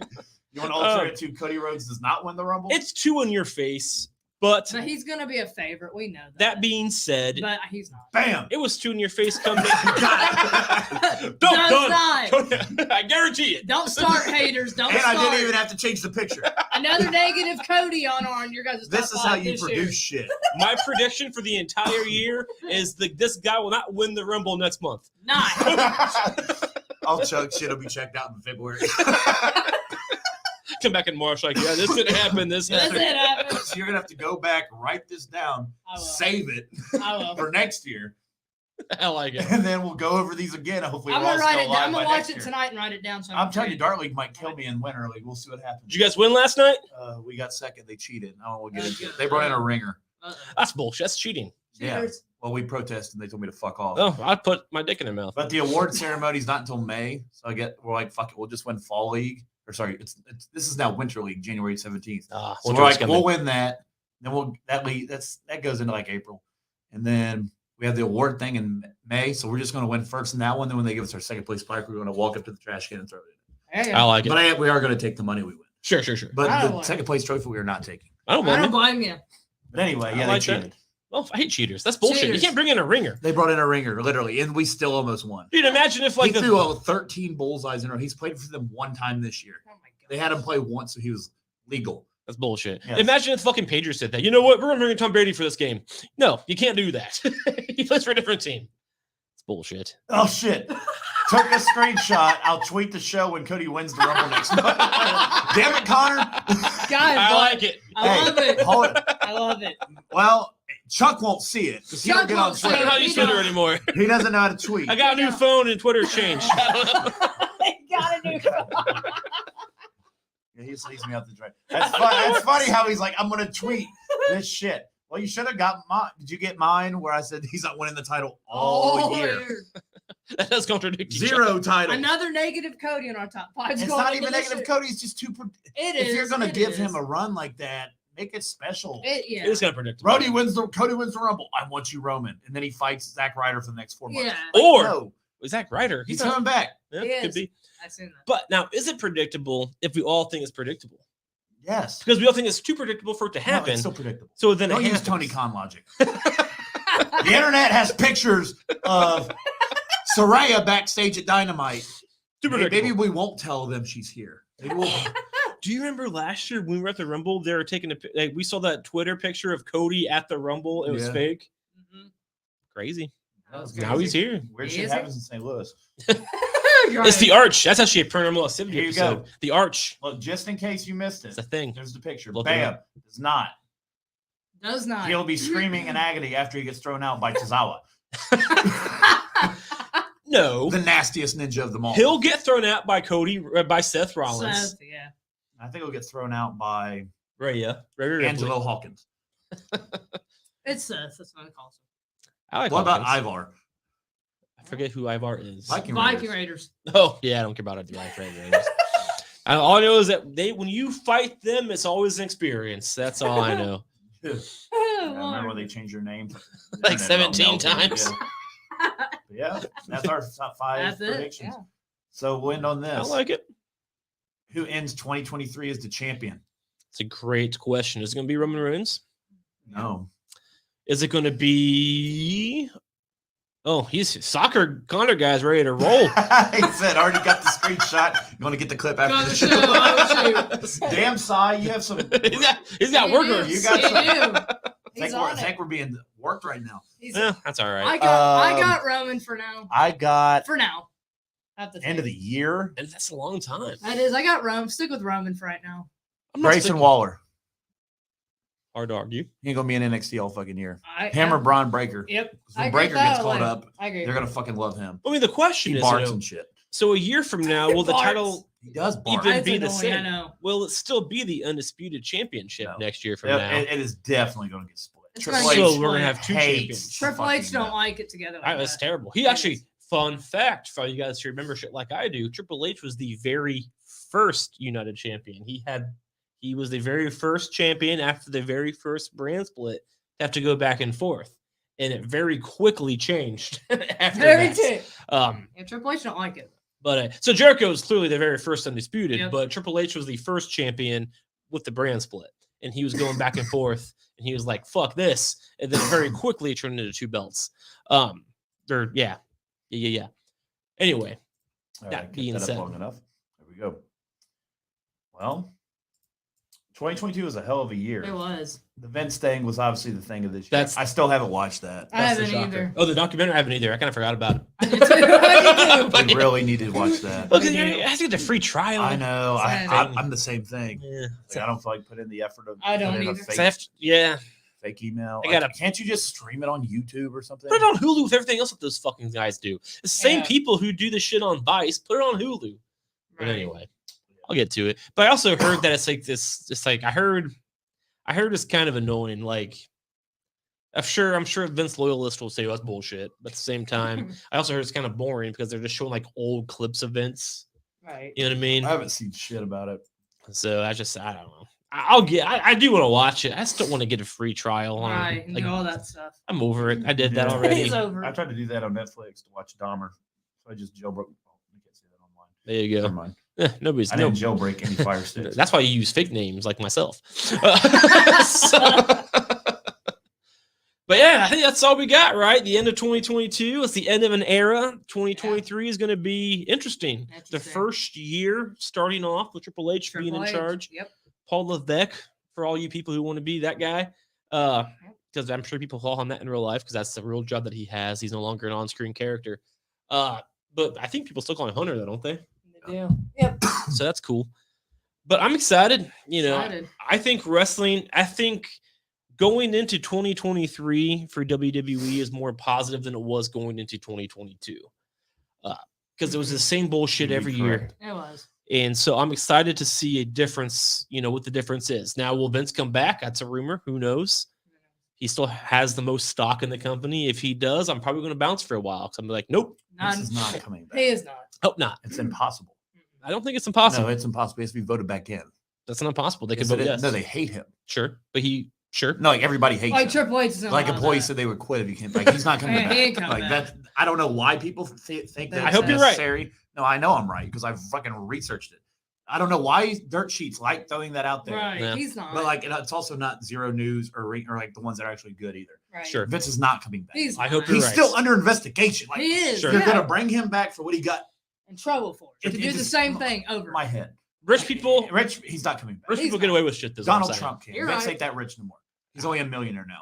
You want to alter it to Cody Rhodes does not win the Rumble? It's too in your face, but So he's gonna be a favorite. We know that. that being said, But he's not. Bam. it was too in your face coming. Does Don't. not. I guarantee it. Don't start haters. Don't And start. I didn't even have to change the picture. Another negative Cody on your guys' This top is how five you this produce year. shit. My prediction for the entire year is this guy will not win the Rumble next month. Not. I'll chug shit. Will be checked out in February. Come back in March like, yeah, this didn't happen. This Does happened. it happen? So you're gonna have to go back, write this down, I will. save it I will. for next year, I like it. and then we'll go over these again. Hopefully, I'm we're all gonna write still it. alive I'm gonna by watch next it year. tonight and write it down. So I'm telling you, Dark League might kill me and win early. We'll see what happens. Did you guys win last night? We got second. They cheated. I don't know what we'll get Oh, into it. good. They brought in a ringer. That's bullshit. That's cheating. Yeah. Cheaters. Well, we protested and they told me to fuck off. Oh, I put my dick in their mouth. But the award ceremony's not until May. So we're like, fuck it. We'll just win Fall League. Or sorry, this is now Winter League, January 17th. Ah, So winter we're is like, coming. we'll win that. Then that goes into like April. And then we have the award thing in May. So we're just going to win first in that one. Then when they give us our second place plaque, we're going to walk up to the trash can and throw it in. There you I go. like it. But we are going to take the money we win. Sure. But I don't the want second place trophy we are not taking. I don't I blame don't you. blame you. But anyway, I yeah, like they that. cheated. Well, I hate cheaters. That's bullshit. Cheaters. You can't bring in a ringer. They brought in a ringer, literally, and we still almost won. Dude, imagine if like he threw 13 bullseyes in a row. He's played for them one time this year. Oh my God. They had him play once, so he was legal. that's bullshit. Yes. Imagine if fucking Pager said that. You know what? We're gonna bring in Tom Brady for this game. No, you can't do that. He plays for a different team. It's bullshit. Oh shit! Took a screenshot. I'll tweet the show when Cody wins the Rumble next month. Damn it, Connor! Guys, I but like it. I love it. Hold it. I love it. Well, Chuck won't see it because he Chuck don't get on won't see I don't know how Twitter. to use He Twitter don't. anymore. He doesn't know how to tweet. I got a new phone and Twitter changed. Got a new Yeah, he just leaves me out the drive. That's funny how he's like, I'm gonna tweet this shit. Well, you should have got mine. Did you get mine where I said he's not winning the title all year? That does contradict each other. Zero titles. Another negative Cody in our top five. It's not even negative Cody. It's just too. It If is. you're gonna it give is. him a run like that, make it special. Yeah. It is kind of predictable. Cody wins the Rumble. I want you, Roman, and then he fights Zack Ryder for the next 4 months. Yeah. Or No, is that Ryder? he's not- coming back. Yeah, He could is. be. I've seen that. But now, is it predictable if we all think it's predictable? Yes, Because we all think it's too predictable for it to No, happen. it's still predictable. So then Don't it use happens. Tony Khan logic. The internet has pictures of Saraya backstage at Dynamite. Too predictable. Maybe we won't tell them she's here. Maybe we'll. Do you remember last year when we were at the Rumble? They were taking we saw that Twitter picture of Cody at the Rumble. It was Yeah. fake. Mhm. Crazy. That was Now he's here. Weird He shit is happens in St. Louis. You're It's the right. Arch. That's actually a paranormal activity Here you episode. go. The Arch. Look, just in case you missed It's it, a thing. there's the picture. Look Bam. It's not. Does not. He'll be screaming in agony after he gets thrown out by Tozawa, No. the nastiest ninja of them all. He'll get thrown out by Cody, by Seth Rollins. Seth, yeah. I think he'll get thrown out by Rhea. Ray Ripley. Angelo Hawkins. It's Seth. That's what I call him. I like What about Hawkins. Ivar? I forget who Ivar is. Viking Viking Raiders. Raiders. Oh, yeah, I don't care about it. All I know is that when you fight them, it's always an experience. That's all I know. Yeah, Oh, I remember Lord. when they changed their name. Like 17 times. Yeah. That's our top five That's it. predictions. Yeah. So we'll end on I this. like it. Who ends 2023 as the champion? It's a great question. Is it going to be Roman Reigns? No. Is it going to be? Oh, he's soccer Connor guy's ready to roll. He said, already got the screenshot. You want to get the clip after Got the the show? show, oh, Damn, Cy, you have some. he's got He workers. is, You got he some- do. I He's think, on I think it. we're being worked right now. He's, Yeah, that's all right. I got Roman for now. I got For now. Have to end of the think. year. And that's a long time. That is. I got Rome. Stick with Roman for right now. I'm not Grayson sticking- Waller. Hard to argue. He ain't gonna be in NXT all fucking year. Him Or Braun Breaker. Yep. 'Cause when Breaker gets called up, they're gonna fucking love him. I mean, the question He is, barks and shit. so a year from now, will the Barks. title He does bark. even be the annoying, same? I know. Will it still be the undisputed championship No. next year from Yeah, now? it is definitely gonna get split. It's Triple gonna H get So we're gonna have two hates champions. Triple H fucking don't that. like it together. Like That's that. terrible. He actually, fun fact for you guys who remember shit like I do, Triple H was the very first United champion. He was the very first champion after the very first brand split to have to go back and forth. And it very quickly changed after Very that. tick. Yeah, Triple H don't like it. But so Jericho is clearly the very first undisputed, Yep. but Triple H was the first champion with the brand split. And he was going back and forth, and he was like, fuck this. And then very quickly it turned into 2 belts. Yeah. Anyway, All That right, being kept that said. up long enough. There we go. Well, 2022 was a hell of a year. It was. The Vince thing was obviously the thing of this year. That's- I still haven't watched that. I that's the haven't shocker. either. Oh, the documentary? I haven't either. I kind of forgot about it. I did too. I did too. We really need to watch that. Look, I I do. have to get the free trial. I know. Sad. I'm the same thing. Yeah. Like, I don't feel like putting in the effort of I don't putting in a either. fake, So I have to- yeah. fake email. I gotta- Like, can't you just stream it on YouTube or something? Put it on Hulu with everything else that those fucking guys do. The same Yeah. people who do the shit on Vice, put it on Hulu. But Right. anyway, I'll get to it. But I also heard that it's like this. It's like I heard it's kind of annoying. Like, I'm sure Vince loyalists will say, "Oh, that's bullshit." But at the same time, I also heard it's kind of boring because they're just showing like old clips of Vince. Right. You know what I mean? I haven't seen shit about it. So I don't know. I do want to watch it. I just don't want to get a free trial on Right. it. And Like, do all that stuff. I'm over it. I did that Yeah. already. He's over. I it. tried to do that on Netflix to watch Dahmer. So I just jailbroke. Oh, you can't see that online. There you Never go. mind. Nobody's I didn't jailbreak any Fire Sticks. That's why you use fake names like myself. But yeah, I think that's all we got, right? The end of 2022. It's the end of an era. 2023 is going to be interesting. The Interesting. first year starting off with Triple H being Triple in H. charge. Yep. Paul Levesque, for all you people who want to be that guy. Because I'm sure people call him that in real life because that's the real job that he has. He's no longer an on-screen character. But I think people still call him Hunter, though, don't they? They do. Yep. So that's cool. But I'm excited. You know, Excited. I think wrestling, going into 2023 for WWE is more positive than it was going into 2022. Because it was the same bullshit You'd be every year. correct. It was. And so I'm excited to see a difference, what the difference is. Now, will Vince come back? That's a rumor. Who knows? He still has the most stock in the company. If he does, I'm probably going to bounce for a while. Because I'm like, nope, This is not coming back. He is not. hope not. It's impossible. I don't think it's impossible. No, it's impossible. He has to be voted back in. That's not impossible. They could Yes, it vote is. yes. No, they hate him. Sure. But sure. No, like everybody hates Like him. Triple H is not Like allowed employees that. said they would quit if he came. Like he's not coming Yeah, back. he ain't coming Like back. that. I don't know why people think that. I it's hope you're right. necessary. No, I know I'm right because I've fucking researched it. I don't know why dirt sheets like throwing that out there. Right. Yeah. He's not. But like, it's also not Zero News or like the ones that are actually good either. right. Sure. Vince is not coming back. He's I hope not. you're He's right. still under investigation. Like He is. Sure. you're yeah. gonna bring him back for what he got in trouble for it. It- To it do the just- same thing over. in my head. Rich people He's not coming back. Rich He's people get not. away with shit. That's what I'm Donald saying. Trump can. You're Vince right. ain't that rich no more. He's only a millionaire now.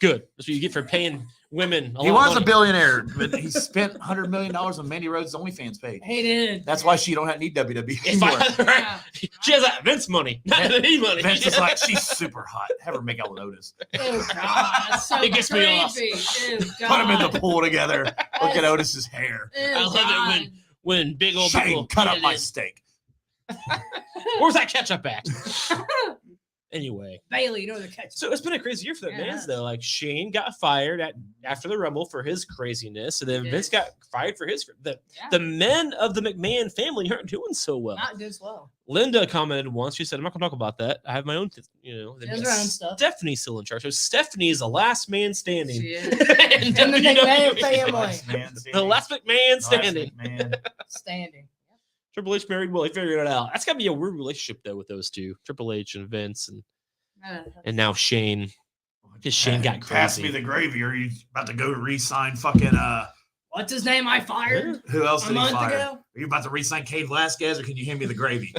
Good. That's what you get for paying women. He lot was of a money. billionaire, but he spent $100 million on Mandy Rhodes' OnlyFans page. He did. That's why she don't need WWE If anymore. I, she has that Vince money, not any money. Vince is like, she's super hot. Have her make out with Otis. Oh God, that's so It gets me off. creepy. Ew, Put them in God. the pool together. Look at Otis's hair. Ew, I love God. it when big old Shane, people cut get up it my in. steak. Where's that ketchup at? Anyway, Bailey, you know the catch. so it's been a crazy year for the Yeah. Mans, though. Like Shane got fired after the Rumble for his craziness, and then He Vince did. got fired for his. Yeah. The men of the McMahon family aren't doing so well. Not doing well. Linda commented once. She said, "I'm not going to talk about that. I have my own, She has her own stuff. Stephanie's still in charge. So Stephanie is the last man standing. She is. in In the McMahon WWE. family. Last man The last McMahon standing. Man. Standing. Triple H married Will. He figured it out. That's got to be a weird relationship though with those two, Triple H and Vince, and now Shane. Because Shane got Pass crazy. me the gravy, or are you about to go re-sign fucking What's his name? I fired who else a did he month fire? ago. Are you about to re-sign Cade Velasquez, or can you hand me the gravy?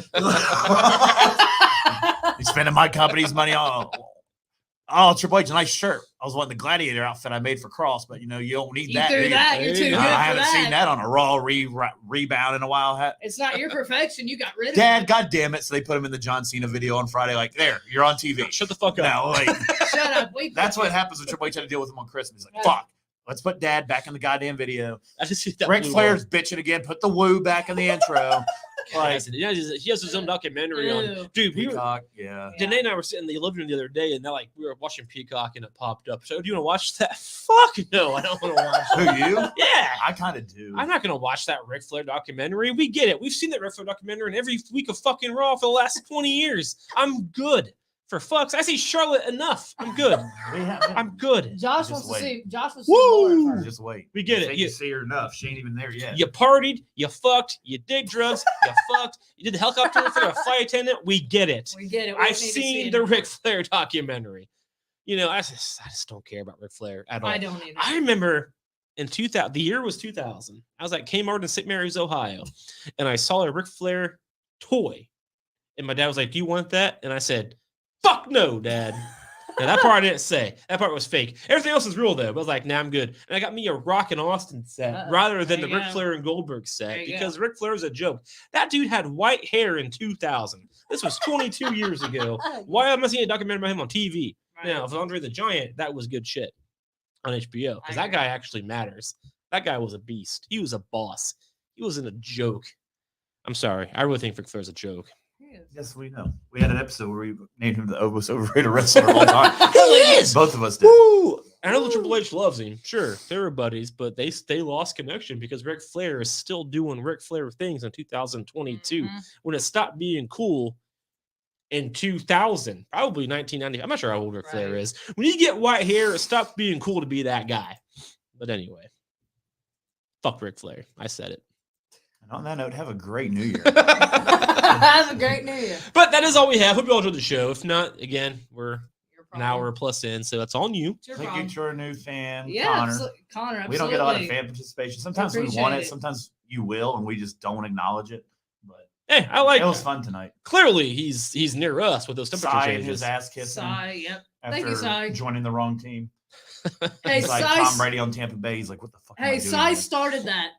You spending my company's money on oh, Triple H, nice shirt. I was wanting the gladiator outfit I made for Cross, but you don't need You that. threw do you? that. You're too good I for haven't seen that. that on a Raw rebound in a while. It's not your perfection. You got rid of Dad, it. God damn it. So they put him in the John Cena video on Friday. Like, there, you're on TV. Shut the fuck up. No, like, Shut up. that's what happens when Triple H had to deal with him on Christmas. He's like, fuck. Let's put Dad back in the goddamn video. I just see that Ric blue Flair's bitching again. Put the woo back in the intro. Like, he has his own documentary on. Ew. Dude, Peacock, yeah. Danae and I were sitting in the living room the other day, and we were watching Peacock, and it popped up. So, do you want to watch that? Fuck no, I don't want to watch Who, it. you? Yeah. I kind of do. I'm not going to watch that Ric Flair documentary. We get it. We've seen that Ric Flair documentary in every week of fucking Raw for the last 20 years. I'm good. For fucks. I see Charlotte enough. I'm good. I'm good. Josh Just wants to wait. see. Josh wants to see more of her. Just wait. We get You it. think you see her enough. She ain't even there yet. You partied, you fucked, you did drugs, you fucked, you did the helicopter for the flight attendant. We get it. We get it. We I've just need to see seen it the more. Ric Flair documentary. I just don't care about Ric Flair at all. I don't either. I remember in 2000, the year was 2000. I was at Kmart in St. Mary's, Ohio, and I saw a Ric Flair toy. And my dad was like, "Do you want that?" And I said, "Fuck no, Dad." Now, that part I didn't say. That part was fake. Everything else is real, though. But I was like, nah, I'm good. And I got me a Rock and Austin set rather than There the you Ric go. Flair and Goldberg set There you because Ric Flair's a joke. That dude had white hair in 2000. This was 22 years ago. Why am I seeing a documentary about him on TV? Right. Now, if Andre the Giant, that was good shit on HBO because that agree. guy actually matters. That guy was a beast. He was a boss. He wasn't a joke. I'm sorry. I really think Ric Flair's a joke. He is. Yes, we know. We had an episode where we named him the most overrated wrestler of all time. He is. Both of us did. Woo! I know that Triple H loves him. Sure, they were buddies, but they lost connection because Ric Flair is still doing Ric Flair things in 2022 Mhm. when it stopped being cool in 2000, probably 1990. I'm not sure how old Ric Flair Right. is. When you get white hair, it stopped being cool to be that guy. But anyway, fuck Ric Flair. I said it. And on that note, have a great New Year. Have a great New Year. But that is all we have. Hope you all enjoyed the show. If not, again, we're Your an problem. hour plus in, so that's on you. It's your Thank problem. you to our new fan, Yeah, Connor. Connor. We don't get a lot of absolutely. fan participation. Sometimes we appreciate want it. it. Sometimes you will, and we just don't acknowledge it. But Hey, I like it was fun tonight. Clearly, he's near us with those temperature Cy and changes. his ass kissing Cy, yep. after Thank you, Cy. joining the wrong team. Hey, He's like Cy. Tom Brady on Tampa Bay. He's like, what the fuck am I Hey, doing Cy here? started that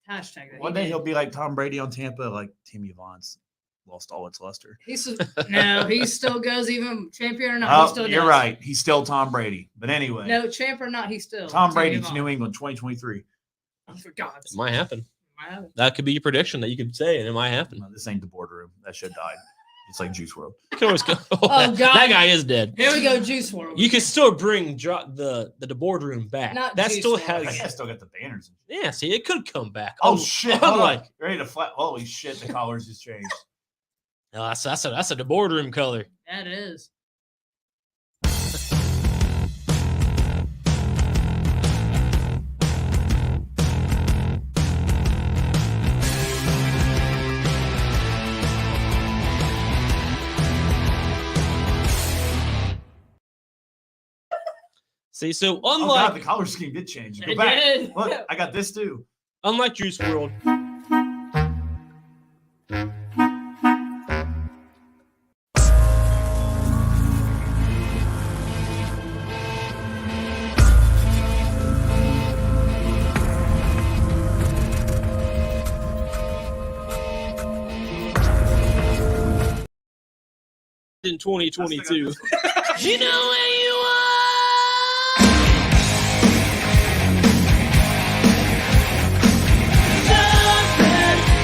hashtag. That One he day did. he'll be like Tom Brady on Tampa, like Tim Yvonne's lost all its luster. No, he still goes even champion or not. He Oh, still you're does. right. He's still Tom Brady. But anyway, No, champ or not, he still. Tom Tim Brady to Yvonne. New England 2023. Oh, for God's It sake. might happen. Might happen. That could be your prediction that you could say, and it might happen. No, this ain't the boardroom. That shit died. It's like Juice World. You can always go. Oh, that, God. that guy is dead. Here we go, Juice World. You can still bring the boardroom back. Not That Juice still WRLD. I has. still got the banners. Yeah, see, it could come back. Oh shit! Hold on. Unlike, Ready to flat? Holy shit! The colors just changed. no, that's a the boardroom color. That is. See, so Oh unlike god, the color scheme did change. Go It back. did. Look, I got this too. unlike Juice World, in 2022. You know where you are.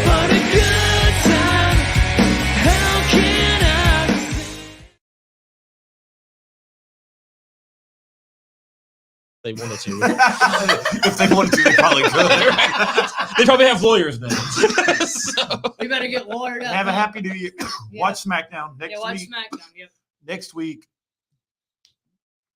But a good time. How can I? They wanted to. If they wanted to, they probably could. They probably have lawyers now. So, We better get lawyered up. Have a huh? happy New Year. Yeah. Watch SmackDown next Yeah, watch week. SmackDown. Yep. Next week,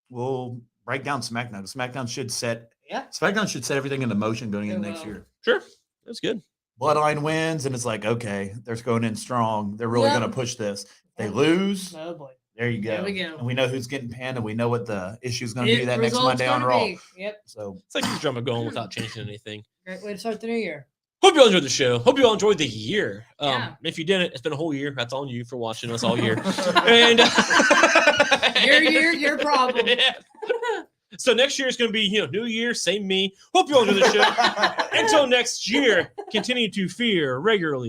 we'll break down SmackDown. SmackDown should set everything into motion going into It next will. year. sure, that's good. Bloodline wins, and it's like, okay, they're going in strong. They're really Yep. going to push this. If they lose, Oh boy. there you go. There we go. And we know who's getting pinned, and we know what the issue is going to be that next Result's Monday on gonna Raw. be. Yep. So It's like this drama going without changing anything. Great way to start the new year. Hope you all enjoyed the show. Hope you all enjoyed the year. Yeah. If you didn't, it's been a whole year. That's on you for watching us all year. And Your problem. Yeah. So next year is going to be, new year, same me. Hope you all enjoy the show. Until next year, continue to fear regularly.